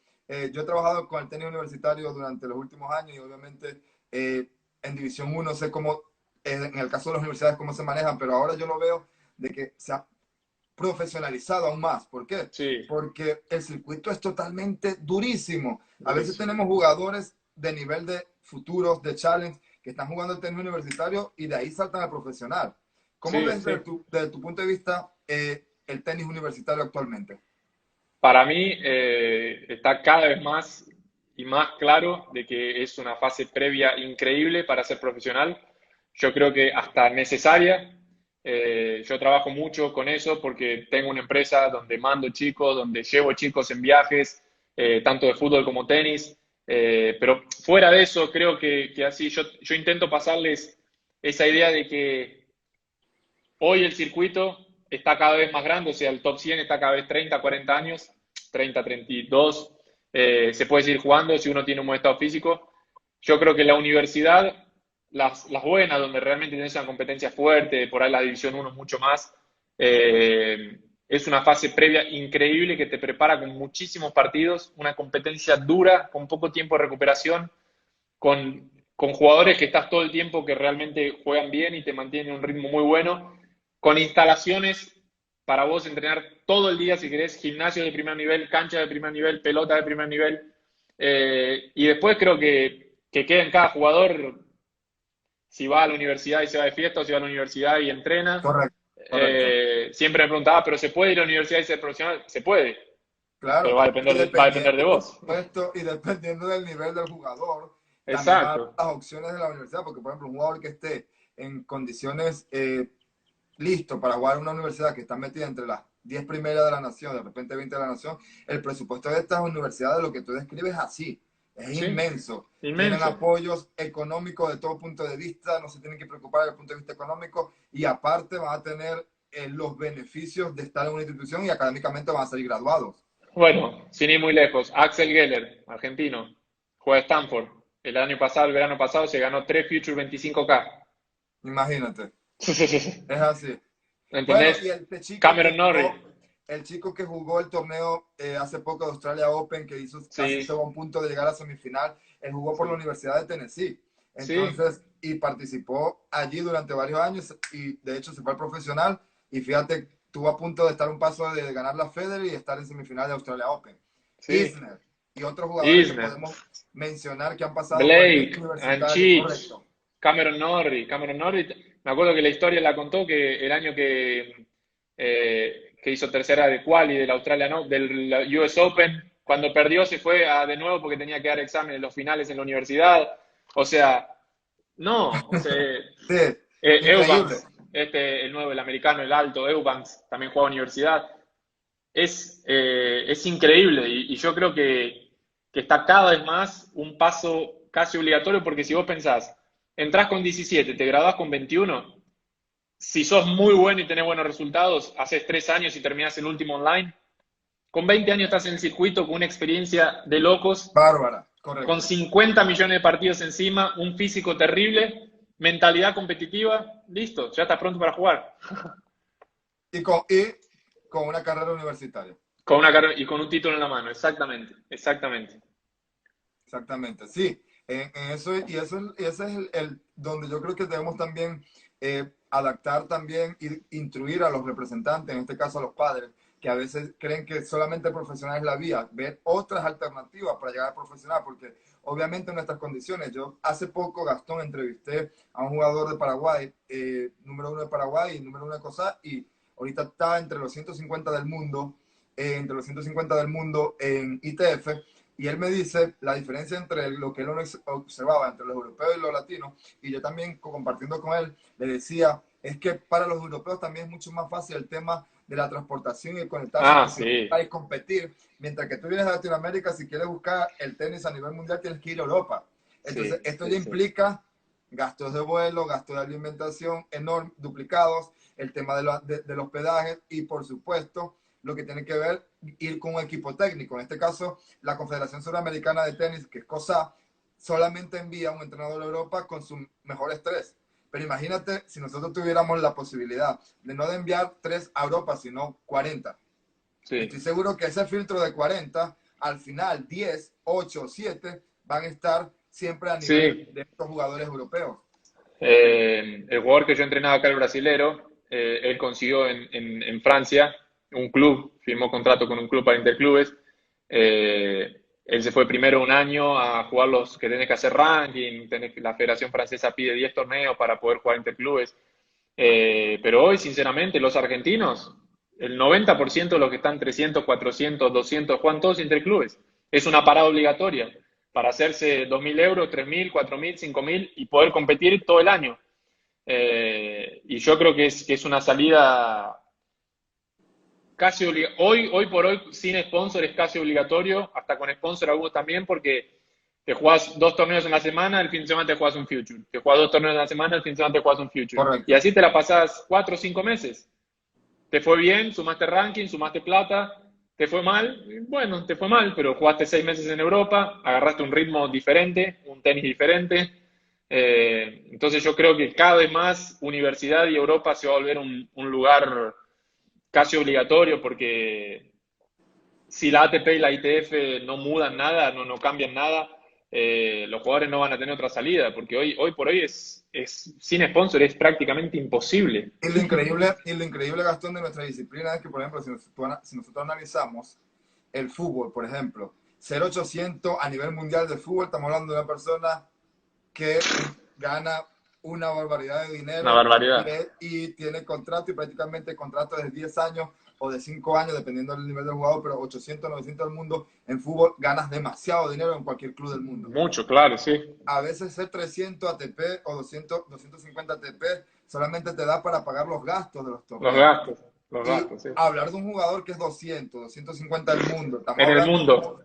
yo he trabajado con el tenis universitario durante los últimos años y obviamente en División uno sé cómo, en el caso de las universidades, cómo se manejan, pero ahora yo lo veo de que se ha profesionalizado aún más. ¿Por qué? Sí, Porque el circuito es totalmente durísimo. A veces durísimo. tenemos jugadores de nivel de futuros, de challenge, que están jugando el tenis universitario y de ahí saltan al profesional. ¿Cómo Sí, ves sí. desde tu punto de vista el tenis universitario actualmente? Para mí está cada vez más y más claro de que es una fase previa increíble para ser profesional. Yo creo que hasta necesaria. Yo trabajo mucho con eso porque tengo una empresa donde mando chicos, donde llevo chicos en viajes, tanto de fútbol como tenis. Pero fuera de eso, creo que así yo intento pasarles esa idea de que hoy el circuito está cada vez más grande, o sea, el top 100 está cada vez 30, 40 años, 30, 32, se puede seguir jugando si uno tiene un buen estado físico. Yo creo que la universidad, las buenas, donde realmente tienes una competencia fuerte, por ahí la División uno mucho más, es una fase previa increíble que te prepara con muchísimos partidos, una competencia dura, con poco tiempo de recuperación, con jugadores que estás todo el tiempo que realmente juegan bien y te mantienen un ritmo muy bueno, con instalaciones para vos entrenar todo el día si querés, gimnasio de primer nivel, cancha de primer nivel, pelota de primer nivel. Y después creo que queda en cada jugador si va a la universidad y se va de fiesta o si va a la universidad y entrena. Correcto, correcto. Siempre me preguntaba, ¿pero se puede ir a la universidad y ser profesional? Se puede, pero Claro, va a depender de dependiendo, por vos. supuesto, y dependiendo del nivel del jugador, también van Exacto. las opciones de la universidad, porque por ejemplo, un jugador que esté en condiciones listo para jugar en una universidad que está metida entre las 10 primeras de la nación, de repente 20 de la nación, el presupuesto de estas universidades, lo que tú describes es así, es Sí, inmenso. Tienen inmenso. apoyos económicos de todo punto de vista, no se tienen que preocupar desde el punto de vista económico y aparte van a tener los beneficios de estar en una institución y académicamente van a salir graduados. Bueno, sin ir muy lejos, Axel Geller, argentino, juega Stanford. El año pasado, el verano pasado, se ganó 3 Future 25K. Imagínate, es así. Bueno, ¿Entendés? y este chico que Cameron Norrie, jugó, el chico que jugó el torneo hace poco de Australia Open, que hizo casi sí, estuvo a un punto de llegar a la semifinal, él jugó por la sí, Universidad de Tennessee. sí. Entonces, y participó allí durante varios años y de hecho se fue al profesional y fíjate, estuvo a punto de estar un paso de ganar la Federer y estar en semifinal de Australia Open. Sí, Isner y otros jugadores que Isner, podemos mencionar que han pasado por el medio Blake, universitario, Anchich, correcto. Cameron Norrie, me acuerdo que la historia la contó que el año que hizo tercera de quali del Australia, ¿no? Del US Open, cuando perdió se fue de nuevo porque tenía que dar examen en los finales en la universidad. O sea, no, o sea, Sí, increíble. Eubanks, el nuevo, el americano, el alto, Eubanks, también juega universidad. Es increíble y yo creo que está cada vez más un paso casi obligatorio porque si vos pensás, entrás con 17, te graduás con 21, si sos muy bueno y tenés buenos resultados, haces 3 años y terminás el último online, con 20 años estás en el circuito con una experiencia de locos, Bárbara, con correcto. 50 millones de partidos encima, un físico terrible, mentalidad competitiva, listo, ya estás pronto para jugar. Y con una carrera universitaria. Con una y con un título en la mano, exactamente, exactamente. Exactamente, sí. En eso, y ese es donde yo creo que debemos también adaptar también y instruir a los representantes, en este caso a los padres, que a veces creen que solamente profesional es la vía, ver otras alternativas para llegar a profesional, porque obviamente en nuestras condiciones, yo hace poco, Gastón, entrevisté a un jugador de Paraguay, número uno de Paraguay y número uno de COSAR, y ahorita está entre los 150 del mundo, entre los 150 del mundo en ITF, y él me dice la diferencia entre lo que él observaba entre los europeos y los latinos, y yo también compartiendo con él, le decía, es que para los europeos también es mucho más fácil el tema de la transportación y el conectarse Ah, entre ciudades sí, y competir, mientras que tú vienes a Latinoamérica, si quieres buscar el tenis a nivel mundial, tienes que ir a Europa. Entonces, sí, esto sí, ya sí. implica gastos de vuelo, gastos de alimentación enormes, duplicados, el tema del hospedaje y, por supuesto, lo que tiene que ver ir con un equipo técnico. En este caso, la Confederación Suramericana de Tenis, que es COSA, solamente envía un entrenador a Europa con sus mejores tres. Pero imagínate si nosotros tuviéramos la posibilidad de no de enviar tres a Europa, sino 40. Estoy Sí, seguro que ese filtro de 40, al final 10, 8, 7 van a estar siempre a nivel sí. de estos jugadores europeos. El jugador que yo entrenaba acá, el brasilero, él consiguió en Francia un club, firmó contrato con un club para interclubes. Él se fue primero un año a jugar los que tenés que hacer ranking, la Federación Francesa pide 10 torneos para poder jugar interclubes. Pero hoy, sinceramente, los argentinos, el 90% de los que están 300, 400, 200, juegan todos interclubes. Es una parada obligatoria para hacerse 2.000 euros, 3.000, 4.000, 5.000 y poder competir todo el año. Y yo creo que es una salida casi hoy por hoy sin sponsor es casi obligatorio, hasta con sponsor algunos también, porque te jugás 2 torneos en la semana, el fin de semana te jugás un future. Te jugás 2 torneos en la semana, el fin de semana te jugás un future. Y Correcto. así te la pasás 4 o 5 meses. Te fue bien, sumaste ranking, sumaste plata, te fue mal, bueno, te fue mal, pero jugaste 6 meses en Europa, agarraste un ritmo diferente, un tenis diferente. Entonces yo creo que cada vez más universidad y Europa se va a volver un lugar casi obligatorio porque si la ATP y la ITF no mudan nada, no cambian nada, los jugadores no van a tener otra salida, porque hoy por hoy sin sponsor es prácticamente imposible. Y lo increíble, Gastón, de nuestra disciplina es que, por ejemplo, si nosotros analizamos el fútbol, por ejemplo, 0800 a nivel mundial de fútbol, estamos hablando de una persona que gana una barbaridad de Una dinero barbaridad. y tiene contrato y prácticamente contrato de 10 años o de 5 años, dependiendo del nivel del jugador, pero 800, 900 del mundo, en fútbol ganas demasiado dinero en cualquier club del mundo. Mucho, claro, sí. A veces ser 300 ATP o 250 ATP solamente te da para pagar los gastos de los Los torneos. gastos, los Y gastos, sí. hablar de un jugador que es 250 del mundo, estamos En el hablando, mundo,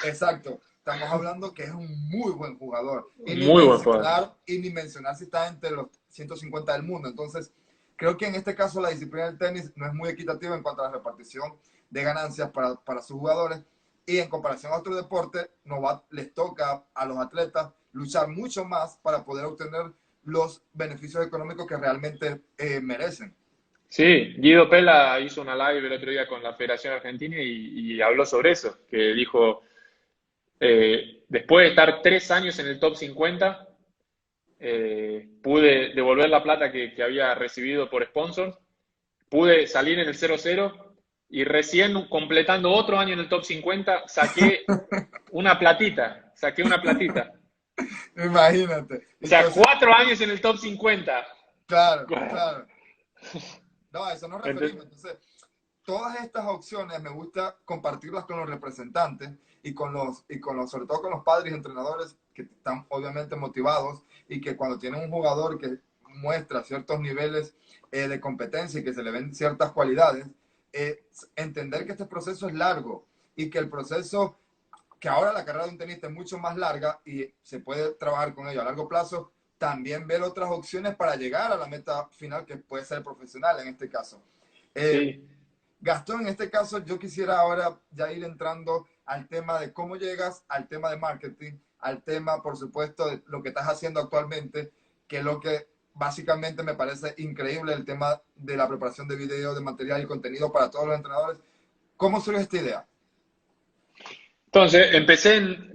exacto, estamos hablando que es un muy buen jugador. muy buen jugador. Y ni mencionar si está entre los 150 del mundo. Entonces, creo que en este caso la disciplina del tenis no es muy equitativa en cuanto a la repartición de ganancias para sus jugadores. Y en comparación a otros deportes, les toca a los atletas luchar mucho más para poder obtener los beneficios económicos que realmente merecen. Sí, Guido Pella hizo una live el otro día con la Federación Argentina y habló sobre eso, que dijo, después de estar 3 años en el top 50, pude devolver la plata que había recibido por sponsors, pude salir en el 0-0 y recién completando otro año en el top 50 saqué una platita. Imagínate. O sea, Entonces, 4 años en el top 50. claro, claro. No, a eso nos referimos. Entonces, Entonces, todas estas opciones me gusta compartirlas con los representantes sobre todo con los padres y entrenadores que están obviamente motivados y que cuando tienen un jugador que muestra ciertos niveles de competencia y que se le ven ciertas cualidades, entender que este proceso es largo y que el proceso, que ahora la carrera de un tenista es mucho más larga y se puede trabajar con ello a largo plazo, también ver otras opciones para llegar a la meta final que puede ser profesional en este caso. Eh, sí. Gastón, en este caso yo quisiera ahora ya ir entrando al tema de cómo llegas al tema de marketing, al tema, por supuesto, de lo que estás haciendo actualmente, que es lo que básicamente me parece increíble, el tema de la preparación de video, de material y contenido para todos los entrenadores. ¿Cómo surge esta idea? Entonces,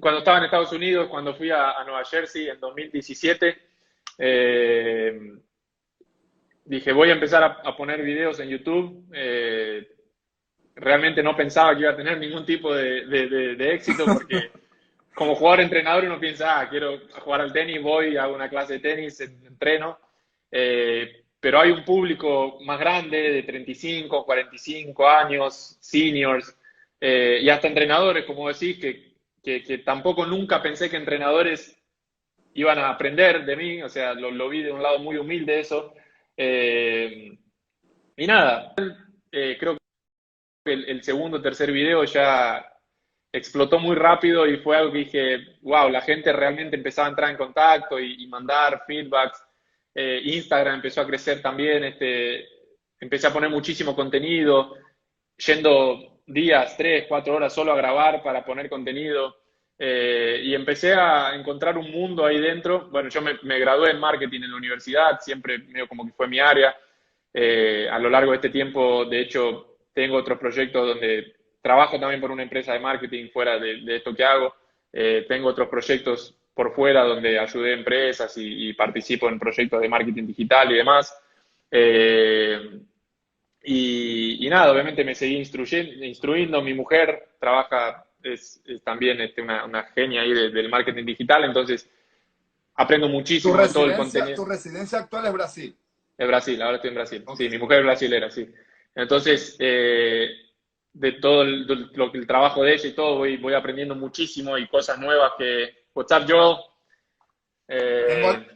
cuando estaba en Estados Unidos, cuando fui a Nueva Jersey en 2017, eh, dije, voy a empezar a poner videos en YouTube. Realmente no pensaba que iba a tener ningún tipo de éxito porque como jugador entrenador uno piensa, quiero jugar al tenis, voy, hago una clase de tenis, entreno. Pero hay un público más grande de 35, 45 años, seniors, y hasta entrenadores, como decís, que tampoco nunca pensé que entrenadores iban a aprender de mí, o sea, lo vi de un lado muy humilde eso. Eh, y nada, creo que el segundo o tercer video ya explotó muy rápido y fue algo que dije, wow, la gente realmente empezaba a entrar en contacto y mandar feedbacks. Instagram empezó a crecer también, empecé a poner muchísimo contenido, yendo días, 3, 4 horas solo a grabar para poner contenido. Y empecé a encontrar un mundo ahí dentro. Bueno, yo me gradué en marketing en la universidad, siempre medio como que fue mi área. A lo largo de este tiempo, de hecho, tengo otros proyectos donde trabajo también por una empresa de marketing fuera de esto que hago. Tengo otros proyectos por fuera donde ayudé a empresas y participo en proyectos de marketing digital y demás. Eh, y nada, obviamente me seguí instruyendo. Mi mujer trabaja, es también una genia ahí del marketing digital, entonces aprendo muchísimo de todo el contenido. Tu residencia actual es Brasil. De Brasil, ahora estoy en Brasil. Ok. Sí, mi mujer es brasilera, sí. Entonces, de todo el trabajo de ella y todo, voy aprendiendo muchísimo y cosas nuevas que... What's up, Joel?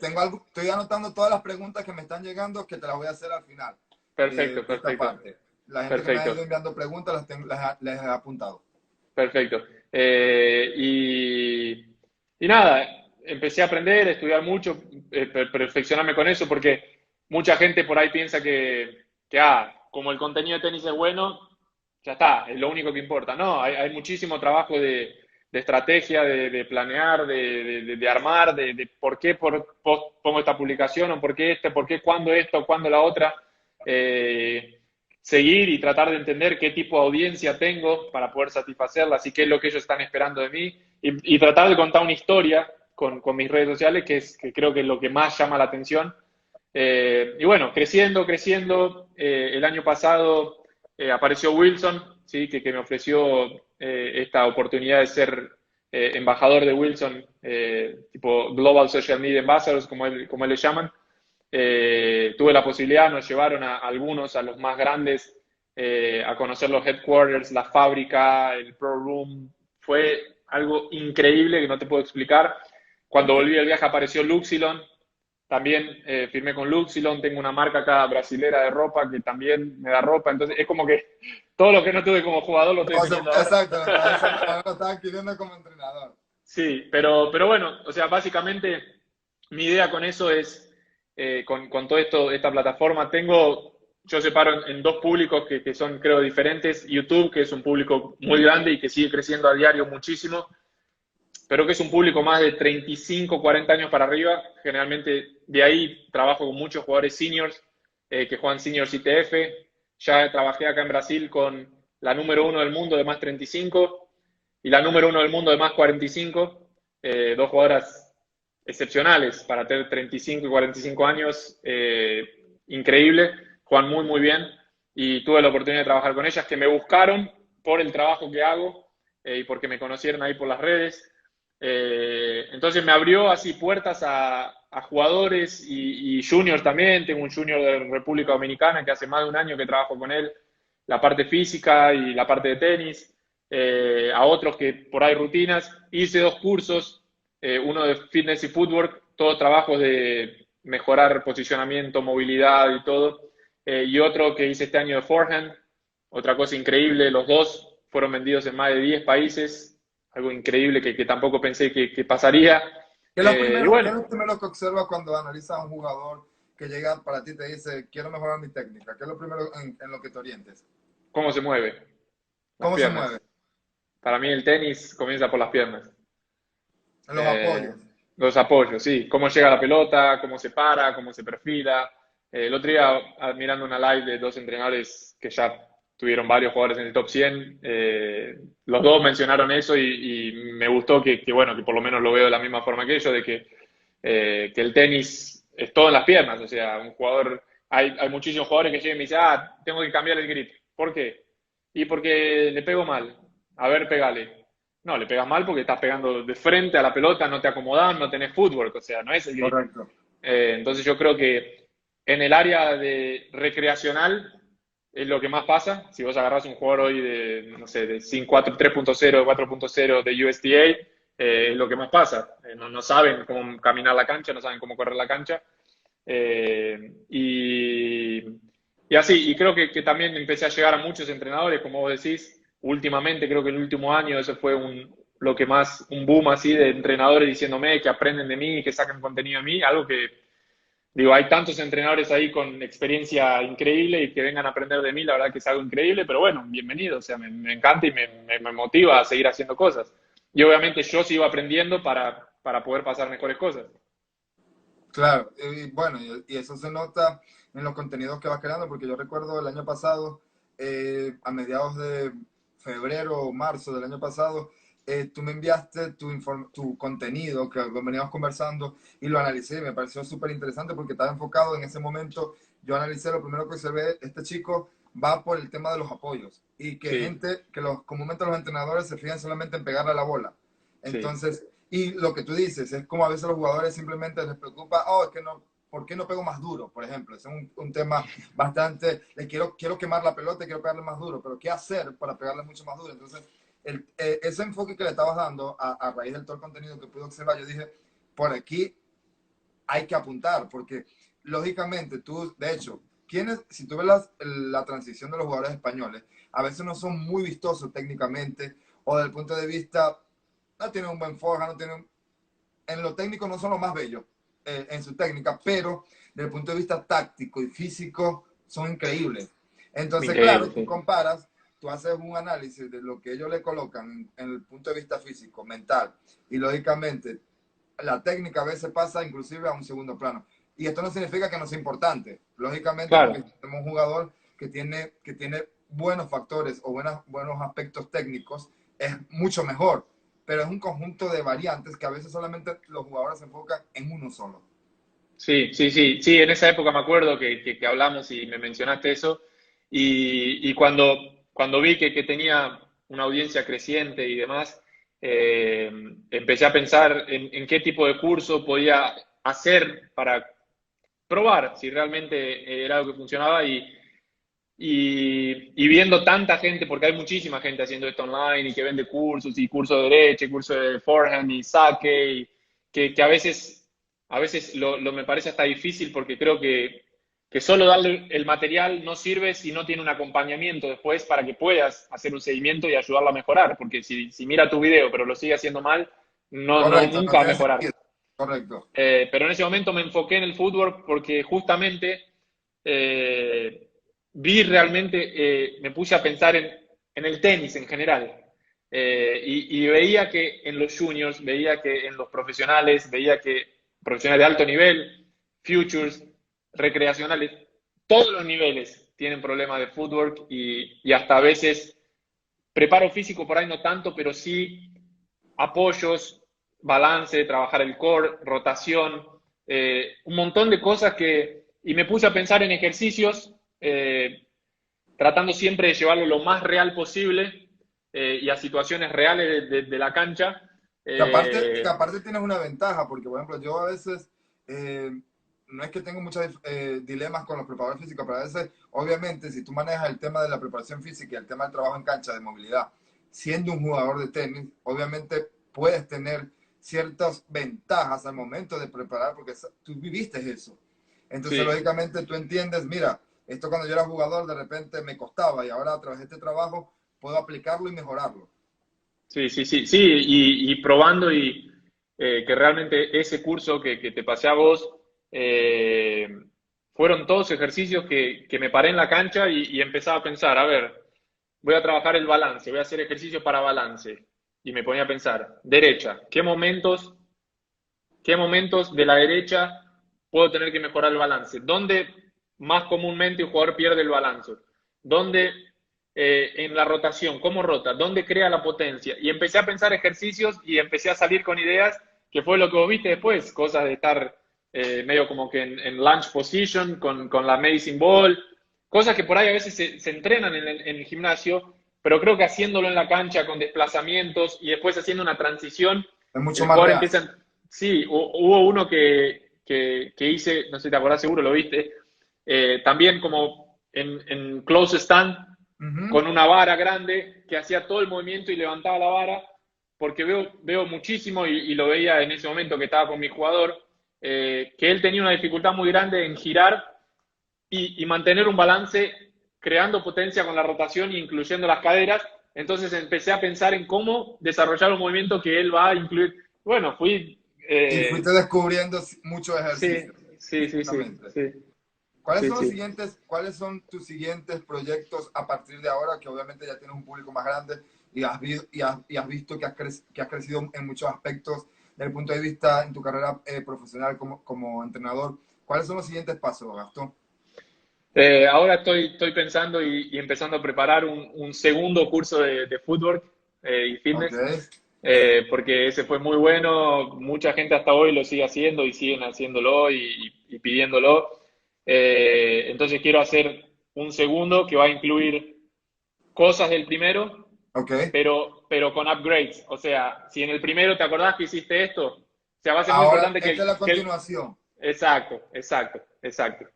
Tengo algo, estoy anotando todas las preguntas que me están llegando que te las voy a hacer al final Perfecto, de esta perfecto, parte. La gente que me ha ido perfecto, enviando preguntas les he apuntado. perfecto. Y nada, empecé a aprender, a estudiar mucho, perfeccionarme con eso, porque mucha gente por ahí piensa que como el contenido de tenis es bueno, ya está, es lo único que importa. No, hay muchísimo trabajo de estrategia, de planear, de armar, de por qué pongo esta publicación o por qué cuándo esto, cuándo la otra. seguir y tratar de entender qué tipo de audiencia tengo para poder satisfacerla, así que es lo que ellos están esperando de mí, y tratar de contar una historia con mis redes sociales, que creo que es lo que más llama la atención. Y bueno, creciendo. El año pasado apareció Wilson, ¿sí? que me ofreció esta oportunidad de ser embajador de Wilson, tipo Global Social Media Ambassadors, como él le llaman. Tuve la posibilidad, nos llevaron a algunos, a los más grandes, a conocer los headquarters, la fábrica, el Pro Room. Fue algo increíble que no te puedo explicar. Cuando volví del viaje apareció Luxilon, también firmé con Luxilon, tengo una marca acá brasilera de ropa que también me da ropa, entonces es como que todo lo que no tuve como jugador lo estoy O sea, teniendo ahora. exacto, ahora lo estás adquiriendo como entrenador. Sí, pero bueno, o sea, básicamente mi idea con eso es, con todo esto, esta plataforma, yo separo en dos públicos que son, creo, diferentes. YouTube, que es un público muy grande y que sigue creciendo a diario muchísimo, pero que es un público más de 35, 40 años para arriba. Generalmente de ahí trabajo con muchos jugadores seniors que juegan seniors ITF. Ya trabajé acá en Brasil con la número uno del mundo de más 35 y la número uno del mundo de más 45. Dos jugadoras excepcionales para tener 35 y 45 años. Increíble, juegan muy, muy bien. Y tuve la oportunidad de trabajar con ellas, que me buscaron por el trabajo que hago y porque me conocieron ahí por las redes. Entonces me abrió así puertas a jugadores y juniors también. Tengo un junior de República Dominicana que hace más de un año que trabajo con él, la parte física y la parte de tenis. A otros que por ahí rutinas. Hice dos cursos, uno de fitness y footwork, todos trabajos de mejorar posicionamiento, movilidad y todo. Y otro que hice este año de forehand, otra cosa increíble, los dos fueron vendidos en más de 10 países, algo increíble que tampoco pensé que pasaría. Y Qué es bueno, lo primero que observas cuando analizas a un jugador que llega para ti y te dice, quiero mejorar mi técnica? ¿Qué es lo primero en lo que te orientes? ¿cómo se mueve? Las ¿Cómo se mueve? piernas. Para mí el tenis comienza por las piernas. En los Eh, apoyos. los apoyos, sí. Cómo llega la pelota, cómo se para, cómo se perfila. El otro día, admirando una live de dos entrenadores que ya tuvieron varios jugadores en el top 100, los dos mencionaron eso y me gustó bueno, que por lo menos lo veo de la misma forma que ellos, de que el tenis es todo en las piernas. O sea, un jugador, hay muchísimos jugadores que llegan y me dicen, tengo que cambiar el grip. ¿Por qué? Y porque le pego mal. A ver, pegale. No, le pegas mal porque estás pegando de frente a la pelota, no te acomodás, no tenés footwork, o sea, no es el grip. Correcto. Entonces yo creo que en el área de recreacional es lo que más pasa. Si vos agarrás un jugador hoy de, no sé, de 5, 4, 3.0, 4.0 de USDA, es lo que más pasa. No saben cómo caminar la cancha, no saben cómo correr la cancha. Eh, y, y así, y creo que también empecé a llegar a muchos entrenadores, como vos decís, últimamente, creo que el último año eso fue lo que más, un boom así de entrenadores diciéndome que aprenden de mí, que sacan contenido de mí, algo que, digo, hay tantos entrenadores ahí con experiencia increíble y que vengan a aprender de mí, la verdad que es algo increíble, pero bueno, bienvenido, o sea, me encanta y me motiva a seguir haciendo cosas. Y obviamente yo sigo aprendiendo para poder pasar mejores cosas. Claro, y bueno, y eso se nota en los contenidos que vas creando, porque yo recuerdo el año pasado, a mediados de febrero o marzo del año pasado, tú me enviaste tu contenido que veníamos conversando y lo analicé y me pareció súper interesante porque estaba enfocado en ese momento. Yo analicé lo primero que se ve, este chico va por el tema de los apoyos y que Sí, gente, comúnmente los entrenadores se fijan solamente en pegarle a la bola. sí, Entonces, y lo que tú dices, es como a veces los jugadores simplemente les preocupa, oh, es que no, ¿por qué no pego más duro? Por ejemplo, es un tema bastante, quiero quemar la pelota y quiero pegarle más duro, pero ¿qué hacer para pegarle mucho más duro? Entonces, ese enfoque que le estabas dando a raíz del todo el contenido que pude observar, yo dije, por aquí hay que apuntar, porque lógicamente tú, de hecho, si tú ves la transición de los jugadores españoles, a veces no son muy vistosos técnicamente o desde el punto de vista, no tienen un buen forehand, no tienen, en lo técnico no son los más bellos en su técnica, pero desde el punto de vista táctico y físico son increíbles. Entonces, increíble, claro, tú sí. comparas, tú haces un análisis de lo que ellos le colocan en el punto de vista físico, mental, y lógicamente la técnica a veces pasa inclusive a un segundo plano. Y esto no significa que no sea importante, lógicamente, porque Claro, tenemos un jugador que tiene buenos factores o buenos aspectos técnicos, es mucho mejor. Pero es un conjunto de variantes que a veces solamente los jugadores se enfocan en uno solo. Sí, sí, sí, sí, en esa época me acuerdo que hablamos y me mencionaste eso, y cuando vi que tenía una audiencia creciente y demás, empecé a pensar en qué tipo de curso podía hacer para probar si realmente era algo que funcionaba y viendo tanta gente, porque hay muchísima gente haciendo esto online y que vende cursos y curso de derecha, y curso de forehand y saque, y que a veces me parece hasta difícil porque creo que solo darle el material no sirve si no tiene un acompañamiento después para que puedas hacer un seguimiento y ayudarla a mejorar, porque si mira tu video pero lo sigue haciendo mal, Correcto, no nunca va a tiene mejorar. sentido. Correcto. Pero en ese momento me enfoqué en el fútbol porque justamente eh, vi realmente, me puse a pensar en el tenis en general. Y veía que en los juniors, veía que en los profesionales, veía que profesionales de alto nivel, futures, recreacionales, todos los niveles tienen problemas de footwork y hasta a veces preparo físico por ahí no tanto, pero sí apoyos, balance, trabajar el core, rotación, un montón de cosas y me puse a pensar en ejercicios, tratando siempre de llevarlo lo más real posible y a situaciones reales de la cancha. Que Eh, aparte tienes una ventaja, porque por ejemplo, yo a veces, eh, no es que tengo muchos dilemas con los preparadores físicos, pero a veces, obviamente, si tú manejas el tema de la preparación física y el tema del trabajo en cancha, de movilidad, siendo un jugador de tenis, obviamente puedes tener ciertas ventajas al momento de preparar, porque tú viviste eso. Entonces, sí, lógicamente, tú entiendes, mira, esto cuando yo era jugador de repente me costaba y ahora a través de este trabajo puedo aplicarlo y mejorarlo. sí, sí, sí, sí, y probando y que realmente ese curso que te pasé a vos eh, fueron todos ejercicios que me paré en la cancha y empezaba a pensar, a ver, voy a trabajar el balance, voy a hacer ejercicios para balance. Y me ponía a pensar, derecha, qué momentos de la derecha puedo tener que mejorar el balance? ¿Dónde más comúnmente un jugador pierde el balance? ¿Dónde en la rotación? ¿Cómo rota? ¿Dónde crea la potencia? Y empecé a pensar ejercicios y empecé a salir con ideas, que fue lo que vos viste después, cosas de estar medio como que en lunge position, con la medicine ball, cosas que por ahí a veces se entrenan en el gimnasio, pero creo que haciéndolo en la cancha con desplazamientos y después haciendo una transición, Es mucho el más jugador real. empieza. Sí, hubo uno que hice, no sé si te acordás, seguro lo viste, también como en close stand, Ujú. con una vara grande, que hacía todo el movimiento y levantaba la vara, porque veo muchísimo y lo veía en ese momento que estaba con mi jugador, que él tenía una dificultad muy grande en girar y mantener un balance, creando potencia con la rotación e incluyendo las caderas. Entonces empecé a pensar en cómo desarrollar un movimiento que él va a incluir. Bueno, Y fuiste descubriendo muchos sí, ejercicios, sí, sí, sí, exactamente. sí, ¿Cuáles sí, son los sí. siguientes, cuáles son tus siguientes proyectos a partir de ahora, que obviamente ya tienes un público más grande y has visto que que has crecido en muchos aspectos desde el punto de vista en tu carrera profesional como entrenador? ¿Cuáles son los siguientes pasos, Gastón? Ahora estoy pensando y empezando a preparar un segundo curso de footwork y Ok, fitness, porque ese fue muy bueno, mucha gente hasta hoy lo sigue haciendo y siguen haciéndolo y pidiéndolo. Entonces quiero hacer un segundo que va a incluir cosas del primero, ok. pero con upgrades. O sea, si en el primero te acordás que hiciste esto, o sea, va a ser muy Ahora, importante esta es la continuación. exacto, exacto, exacto.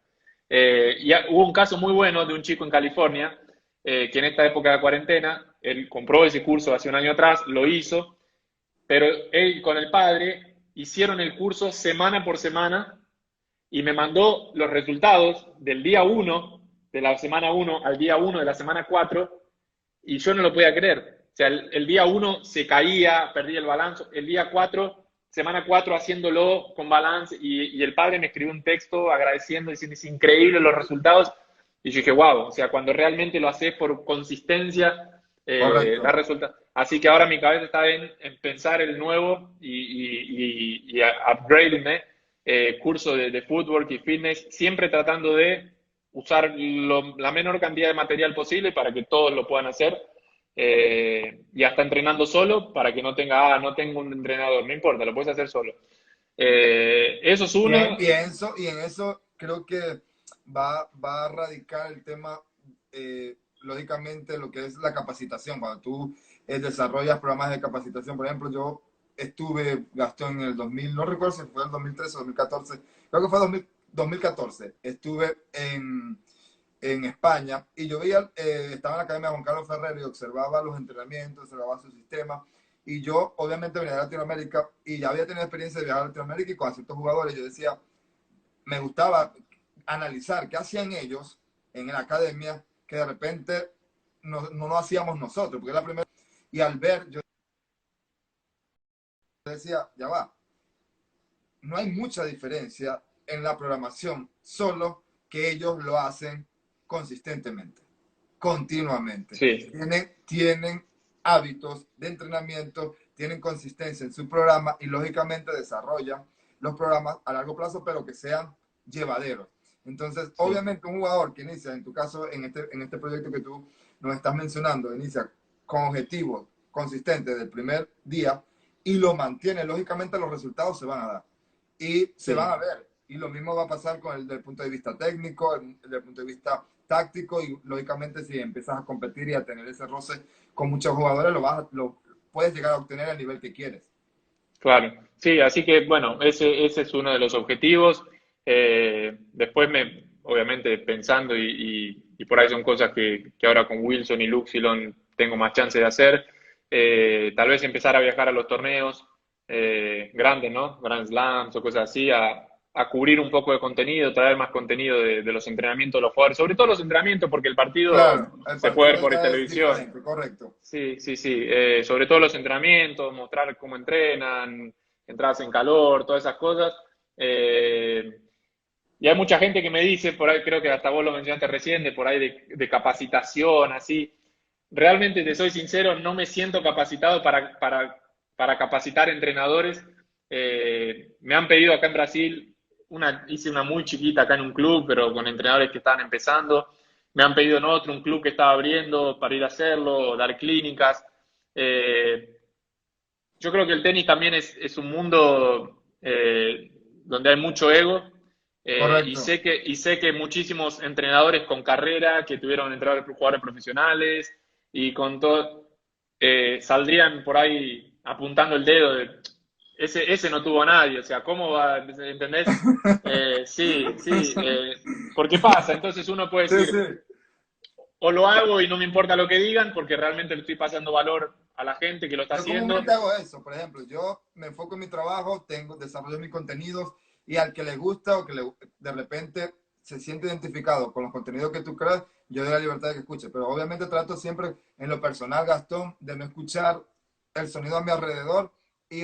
Hubo un caso muy bueno de un chico en California que en esta época de cuarentena, él compró ese curso hace un año atrás, lo hizo, pero él con el padre hicieron el curso semana por semana y me mandó los resultados del día uno de la semana uno al día uno de la semana 4 y yo no lo podía creer. O sea, el día uno se caía, perdía el balance, el día 4 semana 4 haciéndolo con balance y el padre me escribió un texto agradeciendo, diciendo, es increíble los resultados. Y yo dije, wow, o sea, cuando realmente lo haces por consistencia, da Correcto. resultados. Así que ahora mi cabeza está en pensar el nuevo upgrading curso de footwork y fitness, siempre tratando de usar la menor cantidad de material posible para que todos lo puedan hacer. Y hasta entrenando solo para que no tenga, no tengo un entrenador, no importa, lo puedes hacer solo. Eso es una. Y en eso creo que va a radicar el tema, lógicamente, lo que es la capacitación. Cuando tú desarrollas programas de capacitación, por ejemplo, yo estuve, Gastón, en el 2000, no recuerdo si fue el 2013 o 2014, creo que fue 2014, estuve en España y yo veía, estaba en la Academia de Juan Carlos Ferrer y observaba los entrenamientos, observaba su sistema. Y yo, obviamente, venía de Latinoamérica y ya había tenido experiencia de viajar a Latinoamérica y con ciertos jugadores yo decía, me gustaba analizar qué hacían ellos en la academia que de repente no lo hacíamos nosotros, porque es la primera. Y al ver, yo decía, ya va, no hay mucha diferencia en la programación, solo que ellos lo hacen consistentemente, continuamente. Sí, Tienen hábitos de entrenamiento, tienen consistencia en su programa y lógicamente desarrollan los programas a largo plazo, pero que sean llevaderos. Entonces, sí, obviamente un jugador que inicia, en tu caso, en este proyecto que tú nos estás mencionando, inicia con objetivos consistentes del primer día y lo mantiene, lógicamente los resultados se van a dar y se van a sí. ver. Y lo mismo va a pasar con el del punto de vista técnico, el punto de vista táctico y lógicamente si empiezas a competir y a tener ese roce con muchos jugadores, lo puedes llegar a obtener al nivel que quieres. Claro, sí, así que bueno, ese es uno de los objetivos. Después obviamente pensando y por ahí son cosas que ahora con Wilson y Luxilon tengo más chance de hacer. Tal vez empezar a viajar a los torneos grandes, ¿no? Grand Slams o cosas así, a cubrir un poco de contenido, traer más contenido de los entrenamientos de los jugadores, sobre todo los entrenamientos porque el partido Claro, el se puede ver partido por ya es televisión. diferente, correcto. Sí, sí, sí. Sobre todo los entrenamientos, mostrar cómo entrenan, entradas en calor, todas esas cosas. Eh, y hay mucha gente que me dice, por ahí creo que hasta vos lo mencionaste recién, de por ahí de capacitación, así. Realmente, te soy sincero, no me siento capacitado para capacitar entrenadores. Me han pedido acá en Brasil, hice una muy chiquita acá en un club, pero con entrenadores que estaban empezando. Me han pedido en otro, un club que estaba abriendo para ir a hacerlo, dar clínicas. Eh, yo creo que el tenis también es un mundo donde hay mucho ego Correcto. y sé que muchísimos entrenadores con carrera que tuvieron entrenadores jugadores profesionales y con todo saldrían por ahí apuntando el dedo de ese no tuvo a nadie, o sea, ¿cómo va? ¿Entendés? Sí, sí, ¿por qué pasa? Entonces uno puede Sí, sí. decir, o lo hago y no me importa lo que digan porque realmente le estoy pasando valor a la gente que lo está Yo comúnmente haciendo. hago eso, por ejemplo, yo me enfoco en mi trabajo, desarrollo mis contenidos y al que le gusta o que de repente se siente identificado con los contenidos que tú creas, yo doy la libertad de que escuche, pero obviamente trato siempre en lo personal, Gastón, de no escuchar el sonido a mi alrededor y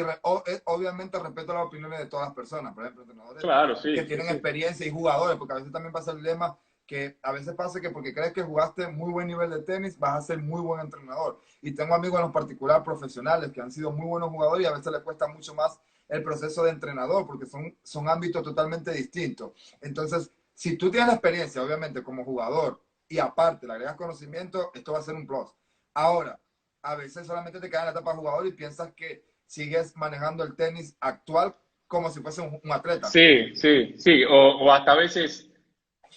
obviamente respeto las opiniones de todas las personas, por ejemplo, entrenadores Claro, que sí, sí, tienen sí. experiencia y jugadores, porque a veces también pasa el dilema que a veces pasa que porque crees que jugaste muy buen nivel de tenis, vas a ser muy buen entrenador. Y tengo amigos en lo particular profesionales que han sido muy buenos jugadores y a veces les cuesta mucho más el proceso de entrenador porque son ámbitos totalmente distintos. Entonces, si tú tienes la experiencia, obviamente, como jugador y aparte le agregas conocimiento, esto va a ser un plus. Ahora, a veces solamente te quedas en la etapa de jugador y piensas que sigues manejando el tenis actual como si fuese un atleta. Sí, sí, sí. O hasta a veces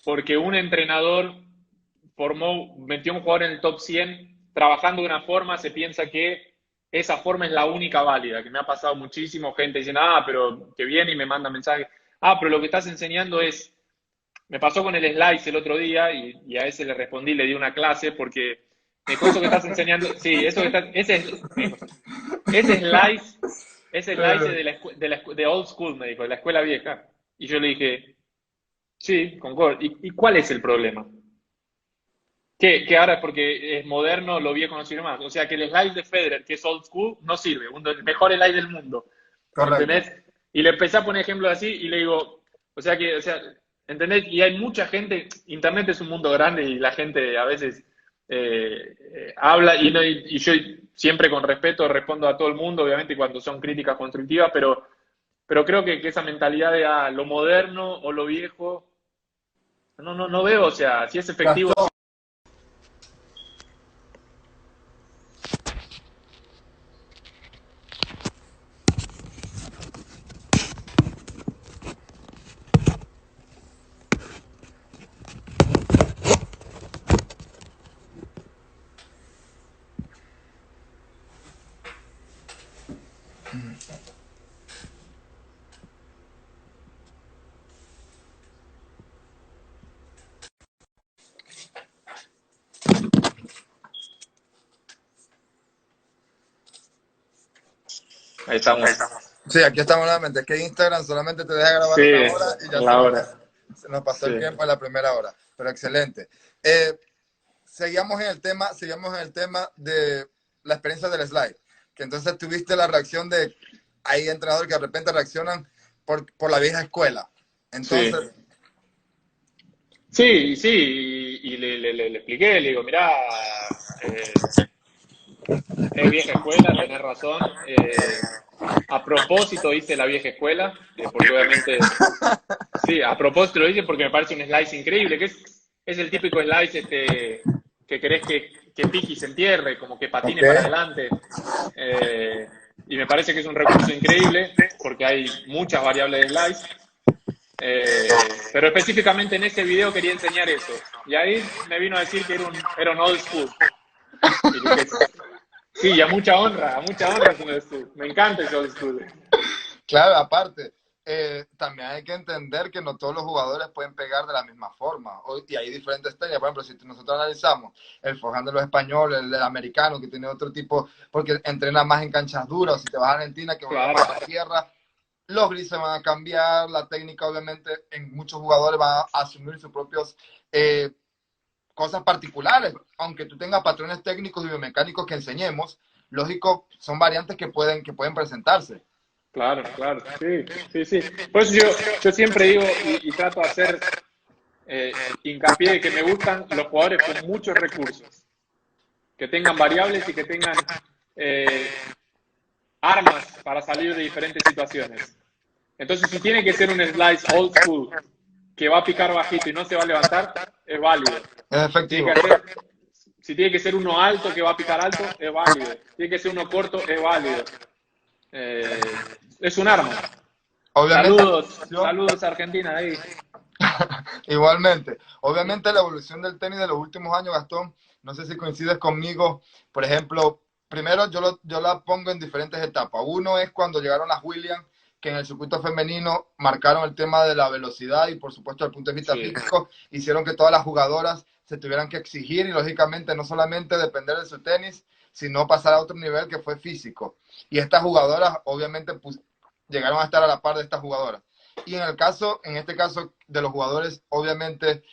porque un entrenador metió un jugador en el top 100 trabajando de una forma, se piensa que esa forma es la única válida, que me ha pasado muchísimo, gente diciendo, pero que viene y me manda mensajes, pero lo que estás enseñando me pasó con el slice el otro día y a ese le respondí, le di una clase porque me dijo, eso que estás enseñando, sí, eso que estás, me dijo, ese slice, ese slice Eh, de old school, me dijo, de la escuela vieja. Y yo le dije, sí, concuerdo. ¿Y cuál es el problema? Que ahora porque es moderno, lo viejo no sirve más. O sea que el slide de Federer, que es old school, no sirve. El mejor slide del mundo. correcto. ¿Entendés? Y le empecé a poner ejemplos así y le digo, o sea, ¿entendés? Y hay mucha gente, Internet es un mundo grande y la gente a veces habla y, no, y yo siempre con respeto respondo a todo el mundo, obviamente cuando son críticas constructivas, pero creo que esa mentalidad de lo moderno o lo viejo no veo, o sea, si es efectivo. Gastón, Ahí estamos. sí, aquí estamos nuevamente. Es que Instagram solamente te deja grabar Sí, 1 hora y ya la hora. se nos pasó Sí, el tiempo en la primera hora. Pero excelente. Seguíamos en el tema de la experiencia del slide. Que entonces tuviste la reacción de, hay entrenadores que de repente reaccionan por la vieja escuela. sí. Entonces, Sí, sí, y le expliqué, le digo, mirá, eh, es vieja escuela, tenés razón. A propósito hice la vieja escuela, porque obviamente, sí, a propósito lo hice porque me parece un slice increíble, que es el típico slice que querés que pique y se entierre, como que ok, patine para adelante. Eh, y me parece que es un recurso increíble porque hay muchas variables de slice. Pero específicamente en ese video quería enseñar eso. Y ahí me vino a decir que era un old school. Y le dije, sí, y a mucha honra es un old school. Me encanta ese old school. claro, aparte, también hay que entender que no todos los jugadores pueden pegar de la misma forma. Y hay diferentes técnicas. Por ejemplo, si nosotros analizamos el forehand de los españoles, el del americano, que tiene otro tipo, porque entrena más en canchas duras. Si te vas a Argentina, que juega Claro, más a tierra, los grises van a cambiar. La técnica, obviamente, en muchos jugadores va a asumir sus propios cosas particulares. Aunque tú tengas patrones técnicos y biomecánicos que enseñemos, lógico, son variantes que pueden presentarse. claro, claro. Sí, sí, sí. Por eso yo siempre digo y trato de hacer hincapié de que me gustan los jugadores con muchos recursos, que tengan variables y que tengan eh, armas para salir de diferentes situaciones. Entonces, si tiene que ser un slice old school que va a picar bajito y no se va a levantar, es válido. Es Si tiene efectivo. que hacer, si tiene que ser uno alto que va a picar alto, es válido. Si tiene que ser uno corto, es válido. Es un arma. Obviamente, Saludos, saludos Argentina ahí. igualmente, obviamente la evolución del tenis de los últimos años, Gastón, no sé si coincides conmigo, por ejemplo, primero yo la pongo en diferentes etapas. Uno es cuando llegaron las Williams, que en el circuito femenino marcaron el tema de la velocidad y por supuesto desde el punto de vista Sí, físico, hicieron que todas las jugadoras se tuvieran que exigir y lógicamente no solamente depender de su tenis, sino pasar a otro nivel que fue físico. Y estas jugadoras obviamente pues, llegaron a estar a la par de estas jugadoras. Y en este caso de los jugadores, obviamente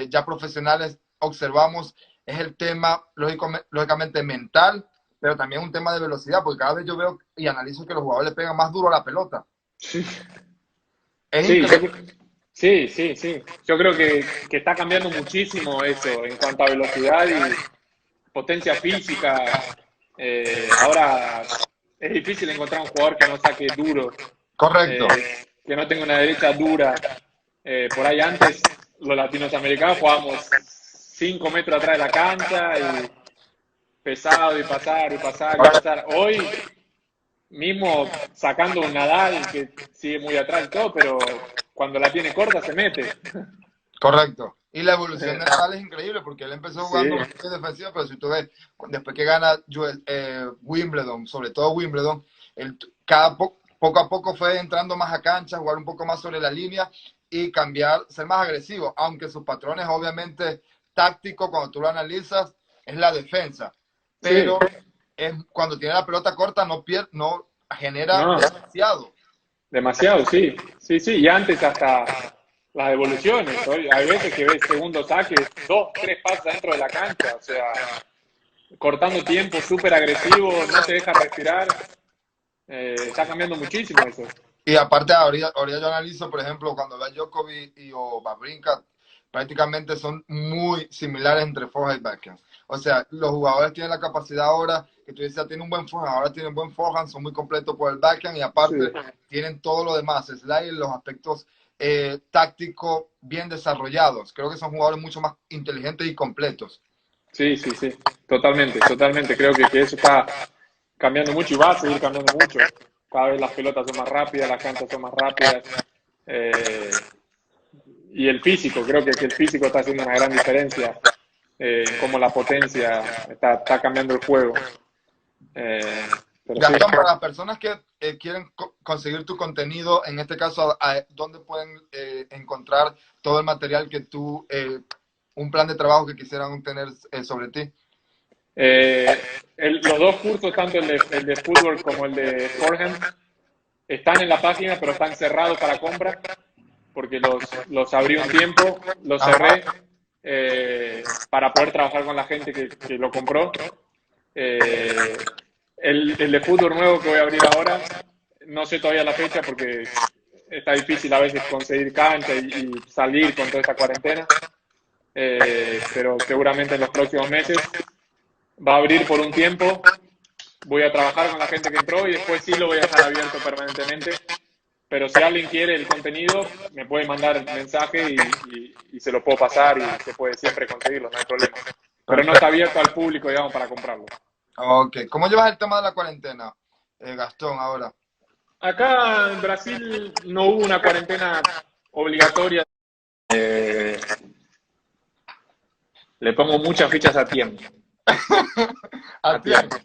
ya profesionales, observamos, es el tema lógicamente mental, pero también un tema de velocidad, porque cada vez yo veo y analizo que los jugadores le pegan más duro a la pelota. sí, Es sí, increíble. sí, sí, sí. Yo creo que está cambiando muchísimo eso en cuanto a velocidad y potencia física. Ahora es difícil encontrar un jugador que no saque duro, Correcto, que no tenga una derecha dura. Por ahí antes los latinoamericanos jugábamos 5 metros atrás de la cancha y pesado y pasar y pasar y pasar. Hoy mismo sacando un Nadal que sigue muy atrás y todo, pero cuando la tiene corta se mete. correcto. Y la evolución Eh, de Nadal es increíble porque él empezó sí, jugando muy defensivo, pero si tú ves, después que gana Wimbledon, sobre todo Wimbledon, él poco a poco fue entrando más a cancha, jugar un poco más sobre la línea y cambiar, ser más agresivo, aunque sus patrones obviamente tácticos, cuando tú lo analizas, es la defensa. sí, Pero cuando tiene la pelota corta no genera no, demasiado. demasiado, sí, sí, sí. Y antes hasta las devoluciones. Hoy hay veces que ves segundo saque, 2, 3 pasos dentro de la cancha, o sea, cortando tiempo, súper agresivo, no te deja respirar. Está cambiando muchísimo eso. Y aparte, ahorita yo analizo, por ejemplo, cuando veo a Djokovic o Wawrinka, prácticamente son muy similares entre forehand y backhand. O sea, los jugadores tienen la capacidad ahora, que tú decías, tienen un buen forehand, ahora tienen buen forehand, son muy completos por el backhand y Sí, aparte tienen todo lo demás, slide, los aspectos táctico bien desarrollados. Creo que son jugadores mucho más inteligentes y completos. Sí, sí, sí, totalmente, totalmente. Creo que eso está cambiando mucho y va a seguir cambiando mucho. Cada vez las pelotas son más rápidas, las canchas son más rápidas. eh, y el físico, creo que el físico está haciendo una gran diferencia. Cómo la potencia está cambiando el juego. Eh, pero sí. Gastón, para las personas que quieren conseguir tu contenido, en este caso, ¿dónde pueden encontrar todo el material que tú, un plan de trabajo que quisieran tener sobre ti? Los dos cursos, tanto el de fútbol como el de forehand, están en la página, pero están cerrados para compra, porque los abrí un tiempo, los cerré para poder trabajar con la gente que lo compró. Eh, el de fútbol nuevo que voy a abrir ahora, no sé todavía la fecha porque está difícil a veces conseguir cancha y salir con toda esta cuarentena, pero seguramente en los próximos meses va a abrir por un tiempo. Voy a trabajar con la gente que entró y después sí lo voy a dejar abierto permanentemente. Pero si alguien quiere el contenido, me puede mandar mensaje y se lo puedo pasar y se puede siempre conseguirlo, no hay problema. Pero no está abierto al público, digamos, para comprarlo. Ok. ¿Cómo llevas el tema de la cuarentena, Gastón, ahora? Acá en Brasil no hubo una cuarentena obligatoria. Eh, Le pongo muchas fichas a tiempo. A tiempo.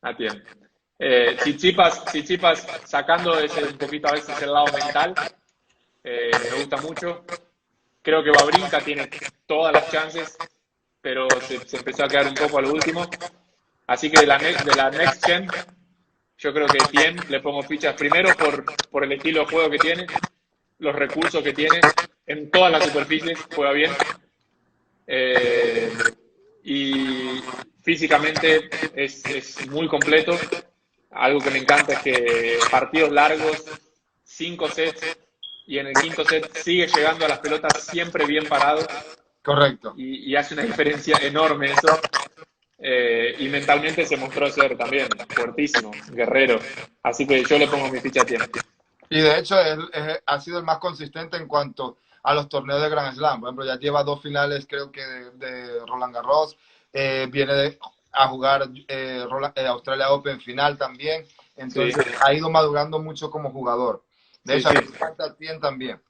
A tiempo. Tsitsipas sacando ese un poquito a veces el lado mental, me gusta mucho. Creo que Wawrinka tiene todas las chances, pero se empezó a quedar un poco a lo último. Así que de la Next Gen, yo creo que Tiem le pongo fichas primero por el estilo de juego que tiene, los recursos que tiene, en todas las superficies juega bien. Y físicamente es muy completo. Algo que me encanta es que partidos largos, 5 sets, y en el quinto set sigue llegando a las pelotas siempre bien parado. Correcto. Y hace una diferencia enorme eso. Y mentalmente se mostró ser también fuertísimo, guerrero. Así que yo le pongo mi ficha a tiempo. Y de hecho ha sido el más consistente en cuanto a los torneos de Grand Slam. Por ejemplo, ya lleva 2 finales, creo que de Roland Garros. A jugar Australia Open final también. Entonces Sí, ha ido madurando mucho como jugador. De sí, hecho, a sí. mí me encanta Tien también.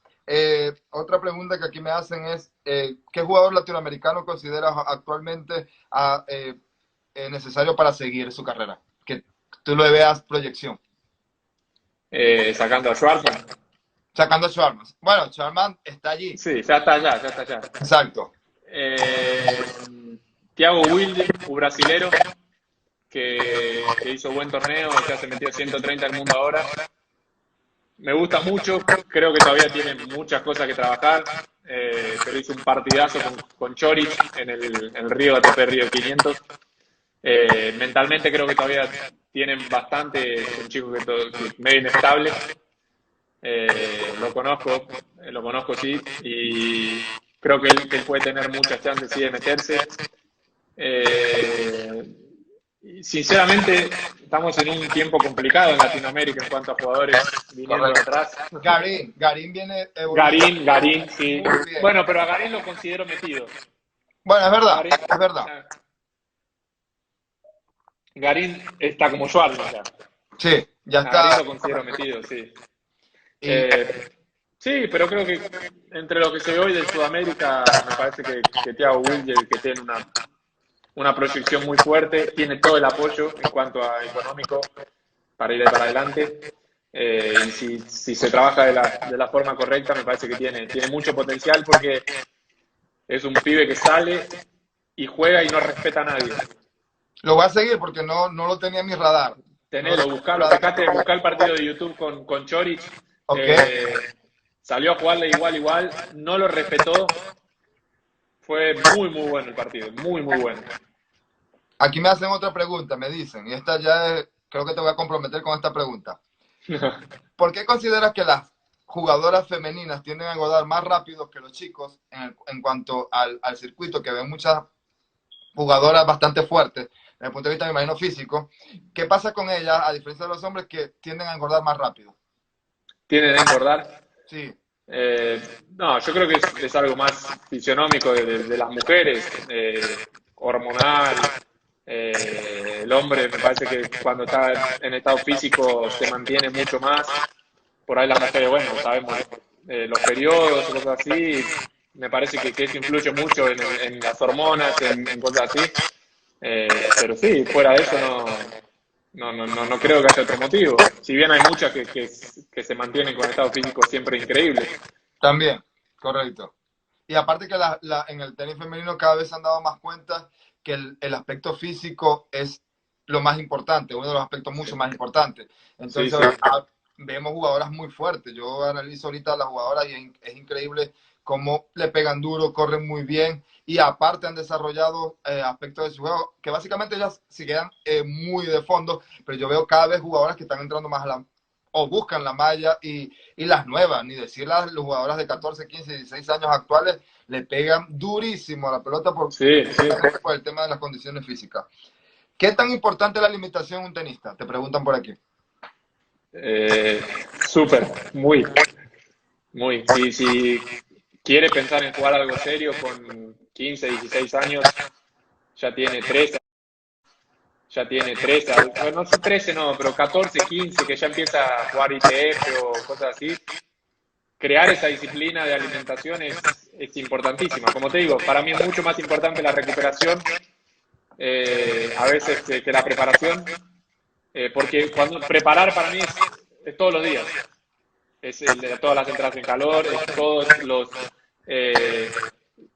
Otra pregunta que aquí me hacen es, ¿qué jugador latinoamericano consideras actualmente necesario para seguir su carrera? Que tú le veas proyección. Sacando a Schwarzman. Sacando a Schwarman. Bueno, Schwarman está allí. Sí, ya está allá, ya está allá. Exacto. Eh, Thiago Wilde, un brasilero que hizo buen torneo, ya se metió 130 al mundo ahora. Me gusta mucho, creo que todavía tiene muchas cosas que trabajar, pero hizo un partidazo con Choric en el Río ATP Río 500. Mentalmente creo que todavía tienen bastante, es un chico que medio inestable. Lo conozco sí, y creo que él puede tener muchas chances sí de meterse. Eh, Sinceramente, estamos en un tiempo complicado en Latinoamérica en cuanto a jugadores viniendo de Correcto. atrás. Garín viene evolucionando Garín, sí. muy bien. Bueno, pero a Garín lo considero metido. Bueno, es A verdad, Garín, es verdad. Garín está como Schwarz, o sea. Sí, ya A Garín está. lo considero metido, sí. Y Eh, sí, pero creo que entre lo que se ve hoy de Sudamérica, me parece que Thiago Wilde, que tiene una proyección muy fuerte, tiene todo el apoyo en cuanto a económico para ir para adelante. Y si se trabaja de la forma correcta, me parece que tiene mucho potencial porque es un pibe que sale y juega y no respeta a nadie. lo voy a seguir porque no lo tenía en mi radar. No lo Tenelo, tenía en mi buscalo, radar. buscá el partido de YouTube con Choric. Ok. Eh, Salió a jugarle igual, no lo respetó. Fue muy, muy bueno el partido, muy, muy bueno. Aquí me hacen otra pregunta, me dicen, y esta ya creo que te voy a comprometer con esta pregunta. ¿Por qué consideras que las jugadoras femeninas tienden a engordar más rápido que los chicos en cuanto al circuito, que ven muchas jugadoras bastante fuertes, desde el punto de vista, me imagino, físico? ¿Qué pasa con ellas, a diferencia de los hombres que tienden a engordar más rápido? Tienen que engordar. Sí. Eh, no, yo creo que es algo más fisionómico de las mujeres, hormonal. El hombre me parece que cuando está en estado físico se mantiene mucho más. Por ahí las mujeres, bueno, sabemos, los periodos o cosas así, me parece que eso influye mucho en las hormonas, en cosas así. Pero sí, fuera de eso no creo que haya otro motivo. Si bien hay muchas que se mantienen con estado físico siempre increíble. También, correcto. Y aparte que en el tenis femenino cada vez se han dado más cuenta que el aspecto físico es lo más importante, uno de los aspectos mucho más importantes. Sí, Entonces, sí. vemos jugadoras muy fuertes. Yo analizo ahorita a las jugadoras y es increíble cómo le pegan duro, corren muy bien y aparte han desarrollado aspectos de su juego que básicamente ellas se quedan muy de fondo, pero yo veo cada vez jugadoras que están entrando más a la o buscan la malla y las nuevas, ni decir las jugadoras de 14, 15, 16 años actuales, le pegan durísimo a la pelota Sí, sí. por el tema de las condiciones físicas. ¿Qué tan importante es la alimentación en un tenista? Te preguntan por aquí. Eh, Súper, muy. Si quiere pensar en jugar algo serio con 15, 16 años, ya tiene 13, bueno, no sé, 13 no, pero 14, 15, que ya empieza a jugar ITF o cosas así. Crear esa disciplina de alimentación es importantísima. Como te digo, para mí es mucho más importante la recuperación a veces que la preparación, porque cuando preparar para mí es todos los días. Es todas las entradas en calor, es todos eh,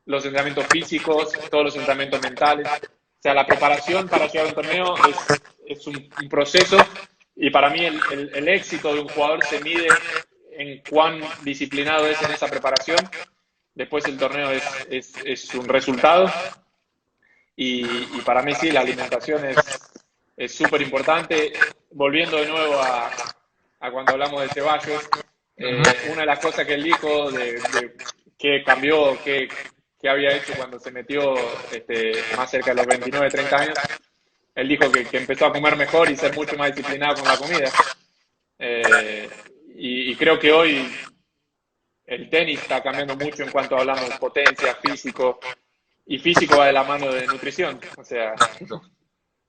los entrenamientos físicos, todos los entrenamientos mentales. O sea, la preparación para llegar a un torneo es un proceso y para mí el éxito de un jugador se mide en cuán disciplinado es en esa preparación. Después el torneo es un resultado y para mí sí, la alimentación es súper importante. Volviendo de nuevo a cuando hablamos de Ceballos, una de las cosas que él dijo de que cambió, que había hecho cuando se metió más cerca de los 29, 30 años, él dijo que empezó a comer mejor y ser mucho más disciplinado con la comida. Eh, y creo que hoy el tenis está cambiando mucho en cuanto hablamos de potencia, físico, y físico va de la mano de nutrición. O sea,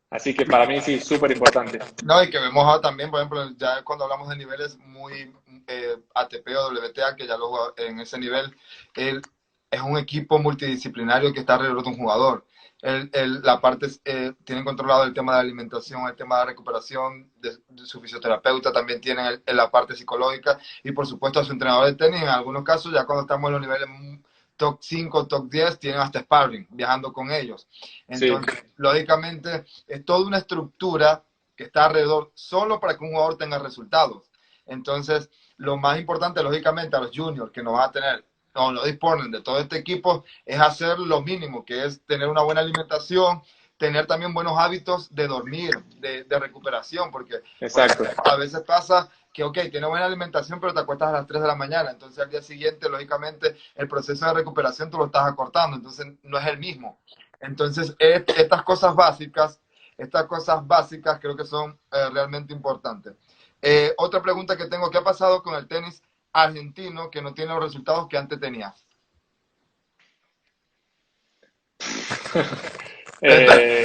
así que para mí sí, súper importante. No, y que vemos ahora también, por ejemplo, ya cuando hablamos de niveles muy ATP o WTA, que ya lo en ese nivel, él es un equipo multidisciplinario que está alrededor de un jugador. La parte tienen controlado el tema de la alimentación, el tema de la recuperación, de su fisioterapeuta, también tienen la parte psicológica y por supuesto a su entrenador de tenis, en algunos casos ya cuando estamos en los niveles top 5, top 10, tienen hasta sparring, viajando con ellos. Sí, Entonces, lógicamente, es toda una estructura que está alrededor solo para que un jugador tenga resultados. Entonces, lo más importante, lógicamente, a los juniors que nos van a tener o no disponen de todo este equipo, es hacer lo mínimo, que es tener una buena alimentación, tener también buenos hábitos de dormir, de recuperación, porque exacto. a veces pasa que, ok, tienes buena alimentación, pero te acuestas a las 3 de la mañana, entonces al día siguiente, lógicamente, el proceso de recuperación tú lo estás acortando, entonces no es el mismo. Entonces, estas cosas básicas creo que son realmente importantes. Otra pregunta que tengo, ¿qué ha pasado con el tenis argentino que no tiene los resultados que antes tenía? Eh,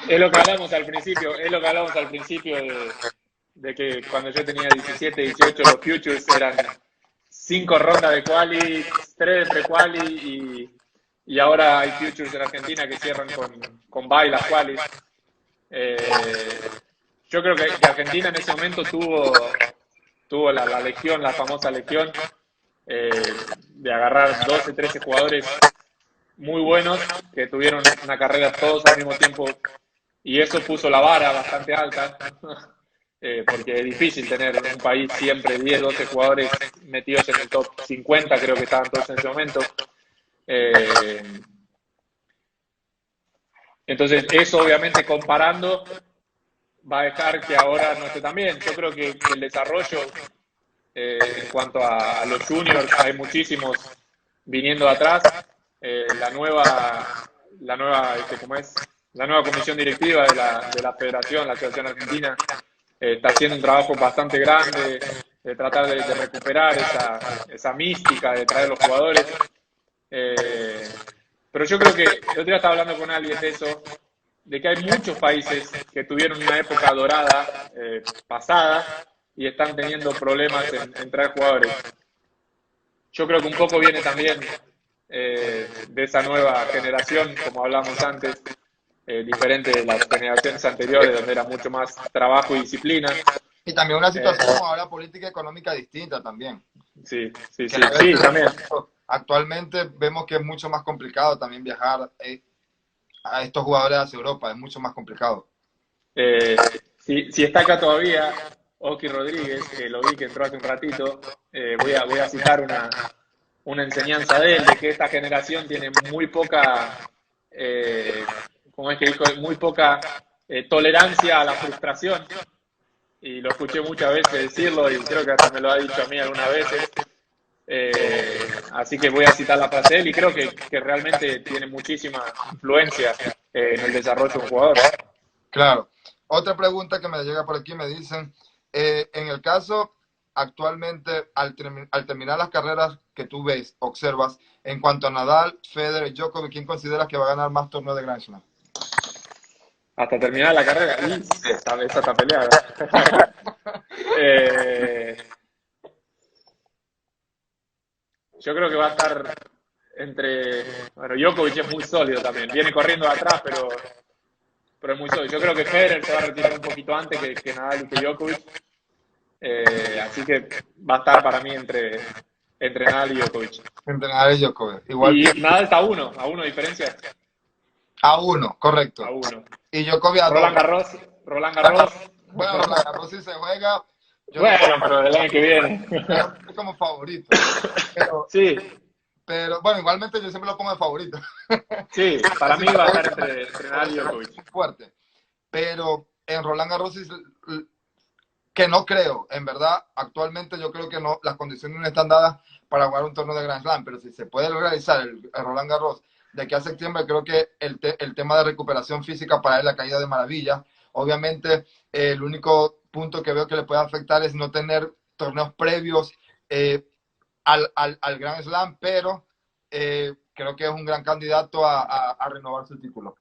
es lo que hablamos al principio, es lo que hablamos al principio de que cuando yo tenía 17, 18, los futures eran 5 rondas de quali, 3 de pre-quali y ahora hay futures en Argentina que cierran con bye las qualis. Eh, yo creo que Argentina en ese momento tuvo la legión, la famosa legión, de agarrar 12, 13 jugadores muy buenos que tuvieron una carrera todos al mismo tiempo y eso puso la vara bastante alta, porque es difícil tener en un país siempre 10, 12 jugadores metidos en el top 50, creo que estaban todos en ese momento. Eh, entonces, eso obviamente comparando va a dejar que ahora no esté tan bien. Yo creo que el desarrollo en cuanto a los juniors, hay muchísimos viniendo de atrás. ¿Cómo es? La nueva comisión directiva de la federación, la Asociación Argentina, está haciendo un trabajo bastante grande. tratar de recuperar esa mística de traer los jugadores. Pero yo creo que el otro día estaba hablando con alguien de eso, de que hay muchos países que tuvieron una época dorada pasada y están teniendo problemas en traer jugadores. Yo creo que un poco viene también de esa nueva generación, como hablamos antes, diferente de las generaciones anteriores, donde era mucho más trabajo y disciplina. Y también una Eh, situación como ahora política y económica distinta también. sí, sí, Que sí, sí, también. actualmente vemos que es mucho más complicado también viajar a estos jugadores hacia Europa, es mucho más complicado. Si está acá todavía, Oki Rodríguez, que lo vi que entró hace un ratito, voy a citar una enseñanza de él, de que esta generación tiene muy poca, como es que dijo, muy poca tolerancia a la frustración. Y lo escuché muchas veces decirlo y creo que hasta me lo ha dicho a mí algunas veces. Así que voy a citar la frase de él y creo que realmente tiene muchísima influencia en el desarrollo de un jugador. Claro. Otra pregunta que me llega por aquí me dicen, en el caso actualmente, al terminar las carreras que tú ves, observas, en cuanto a Nadal, Federer y Djokovic, ¿quién consideras que va a ganar más torneos de Grand Slam? Hasta terminar la carrera. Y esa está peleada. eh, yo creo que va a estar entre. Bueno, Djokovic es muy sólido también. Viene corriendo de atrás, pero es muy sólido. Yo creo que Federer se va a retirar un poquito antes que Nadal y que Djokovic. Así que va a estar para mí entre Nadal y Djokovic. Entre Nadal y Djokovic. Igual Y pienso Nadal está a uno de diferencia. a uno, A correcto. uno. Y Djokovic a dos. Roland Garros, Roland Garros. Bueno, Roland Garros si se juega, yo lo Bueno, pero del año que viene. pongo como favorito. Pero, Sí, pero bueno, igualmente yo siempre lo pongo de favorito. sí, para mí va a estar entre Nadal y Djokovic. Fuerte. Pero en Roland Garros que no creo, en verdad, actualmente yo creo que no, las condiciones no están dadas para jugar un torneo de Grand Slam, pero si se puede realizar el Roland Garros de aquí a septiembre, creo que el tema de recuperación física para él la caída de maravilla. Obviamente, el único punto que veo que le puede afectar es no tener torneos previos al Grand Slam, pero creo que es un gran candidato a renovar su título.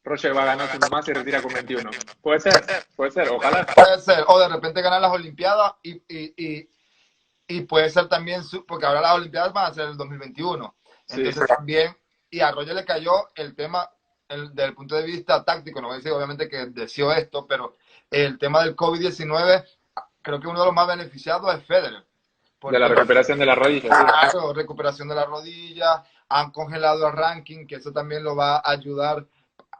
Roger va a ganar uno más y retira con 21. Puede ser, ojalá. Puede ser, o de repente ganar las Olimpiadas y puede ser también, porque ahora las Olimpiadas van a ser el 2021. Sí, Entonces también, y a Roger le cayó el tema desde el punto de vista táctico, no voy a decir obviamente que deseó esto, pero el tema del COVID-19, creo que uno de los más beneficiados es Federer. de la Porque, recuperación de la rodilla, sí. claro, recuperación de la rodilla, han congelado el ranking, que eso también lo va a ayudar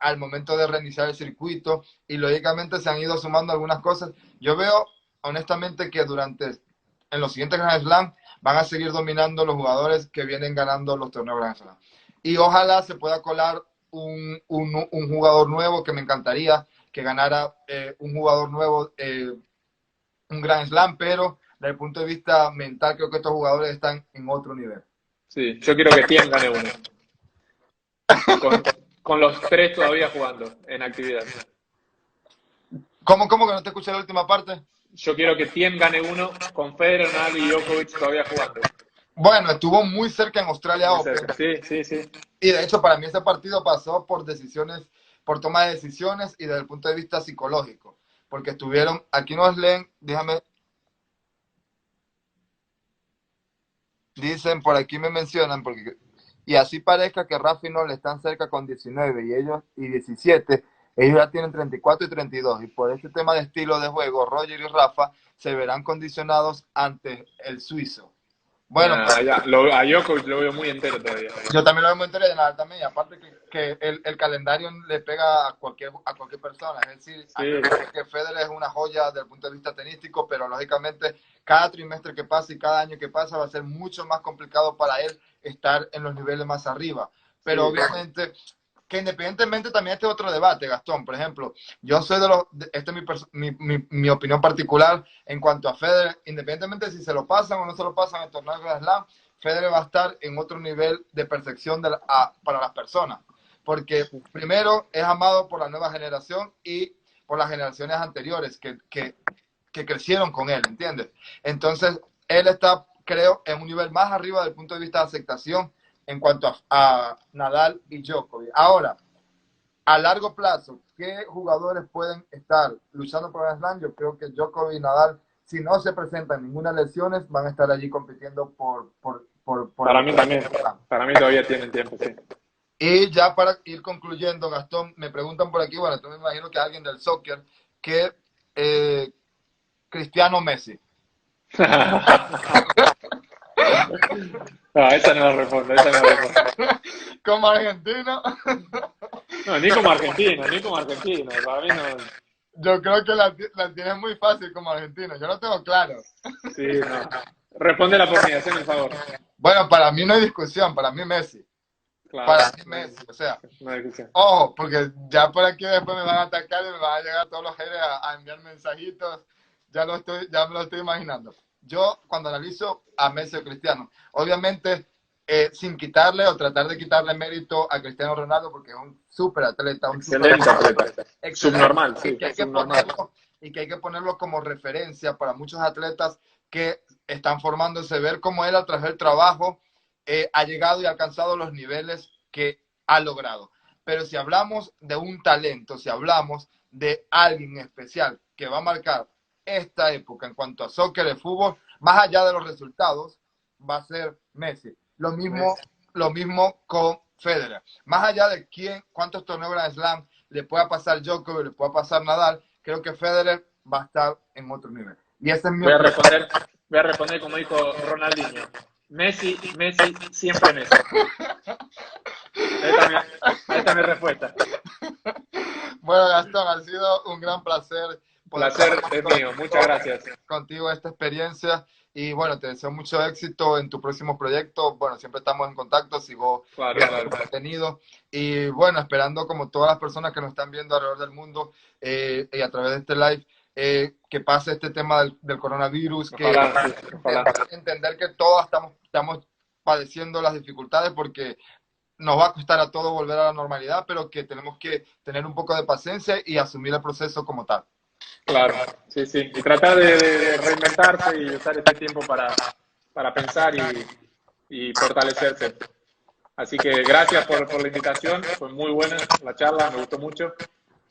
al momento de reiniciar el circuito, y lógicamente se han ido sumando algunas cosas. Yo veo, honestamente, que en los siguientes Grand Slam van a seguir dominando los jugadores que vienen ganando los torneos Grand Slam. Y ojalá se pueda colar un jugador nuevo, que me encantaría que ganara un jugador nuevo, un Grand Slam, pero desde el punto de vista mental creo que estos jugadores están en otro nivel. Sí, yo quiero que Tiem gane uno. Con, con los tres todavía jugando en actividad. ¿Cómo que no te escuché la última parte? Yo quiero que Tiem gane uno con Federer, Nadal y Djokovic todavía jugando. Bueno, estuvo muy cerca en Australia Muy Open. cerca. Sí, sí, sí. Y de hecho, para mí ese partido pasó por decisiones, por toma de decisiones y desde el punto de vista psicológico. Porque estuvieron, aquí nos leen, déjame, dicen, por aquí me mencionan, porque y así parezca que Rafa y Noel están cerca con 19 y ellos y 17, ellos ya tienen 34 y 32. Y por este tema de estilo de juego, Roger y Rafa se verán condicionados ante el suizo. Bueno, Nah, ya, a Djokovic lo veo muy entero todavía. yo también lo veo muy interesante, Nadal también, y aparte que el calendario le pega a cualquier persona, es decir, Sí, que Federer es una joya desde el punto de vista tenístico, pero lógicamente cada trimestre que pasa y cada año que pasa va a ser mucho más complicado para él estar en los niveles más arriba. Pero sí. obviamente, que independientemente también este otro debate, Gastón, por ejemplo, yo soy esta es mi opinión particular en cuanto a Federer, independientemente si se lo pasan o no se lo pasan en el torneo de Grand Slam, Federer va a estar en otro nivel de percepción para las personas. Porque primero es amado por la nueva generación y por las generaciones anteriores, que que crecieron con él, ¿entiendes? Entonces, él está, creo, en un nivel más arriba del punto de vista de aceptación en cuanto a Nadal y Djokovic. Ahora, a largo plazo, ¿qué jugadores pueden estar luchando por el Slam? Yo creo que Djokovic y Nadal, si no se presentan ninguna lesiones, van a estar allí compitiendo por Para el mí también, Slam. para mí todavía tienen tiempo, sí. Y ya para ir concluyendo, Gastón, me preguntan por aquí, bueno, tú me imagino que alguien del soccer, que Cristiano Messi. No, esa no la respondo, esa no la respondo. Como argentino, No, ni como argentino, ni como argentino. Para mí no. yo creo que la tienes muy fácil como argentino. Yo lo tengo claro. Sí, no. Respóndela por mí, haceme el favor. Bueno, para mí no hay discusión, para mí Messi. Claro, Para mí Messi, o sea, no hay discusión. ojo, porque ya por aquí después me van a atacar y me van a llegar todos los haters a enviar mensajitos. Ya me lo estoy imaginando. Yo, cuando analizo a Messi o Cristiano, obviamente, sin quitarle o tratar de quitarle mérito a Cristiano Ronaldo, porque es un súper atleta, un súper Excelente atleta. excelente, Subnormal, sí, que hay que subnormal. y que hay que ponerlo como referencia para muchos atletas que están formándose, ver cómo él a través del trabajo ha llegado y alcanzado los niveles que ha logrado. Pero si hablamos de un talento, si hablamos de alguien especial que va a marcar esta época en cuanto a soccer y fútbol, más allá de los resultados, va a ser Messi. Lo mismo con Federer. Más allá de cuántos torneos Grand Slam le pueda pasar Djokovic, le pueda pasar Nadal, creo que Federer va a estar en otro nivel. Y ese es mi opinión. Voy a responder como dijo Ronaldinho. Messi, Messi, siempre Messi. Ahí está mi respuesta. Bueno, Gastón, ha sido un gran placer Placer es mío, muchas gracias. contigo esta experiencia y bueno, te deseo mucho éxito en tu próximo proyecto. Bueno, siempre estamos en contacto, sigo Claro, viendo tu claro. contenido y bueno, esperando como todas las personas que nos están viendo alrededor del mundo y a través de este live, que pase este tema del coronavirus, Ojalá, sí, ojalá. entender que todos estamos padeciendo las dificultades porque nos va a costar a todos volver a la normalidad, pero que tenemos que tener un poco de paciencia y asumir el proceso como tal. Claro, sí, sí. Y tratar de reinventarse y usar este tiempo para pensar y fortalecerse. Así que gracias por la invitación, fue muy buena la charla, me gustó mucho.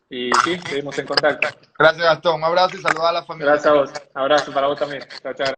Y sí, seguimos en contacto. Gracias, Gastón. Un abrazo y saludos a la familia. Gracias a vos. Abrazo para vos también. Chao, chao.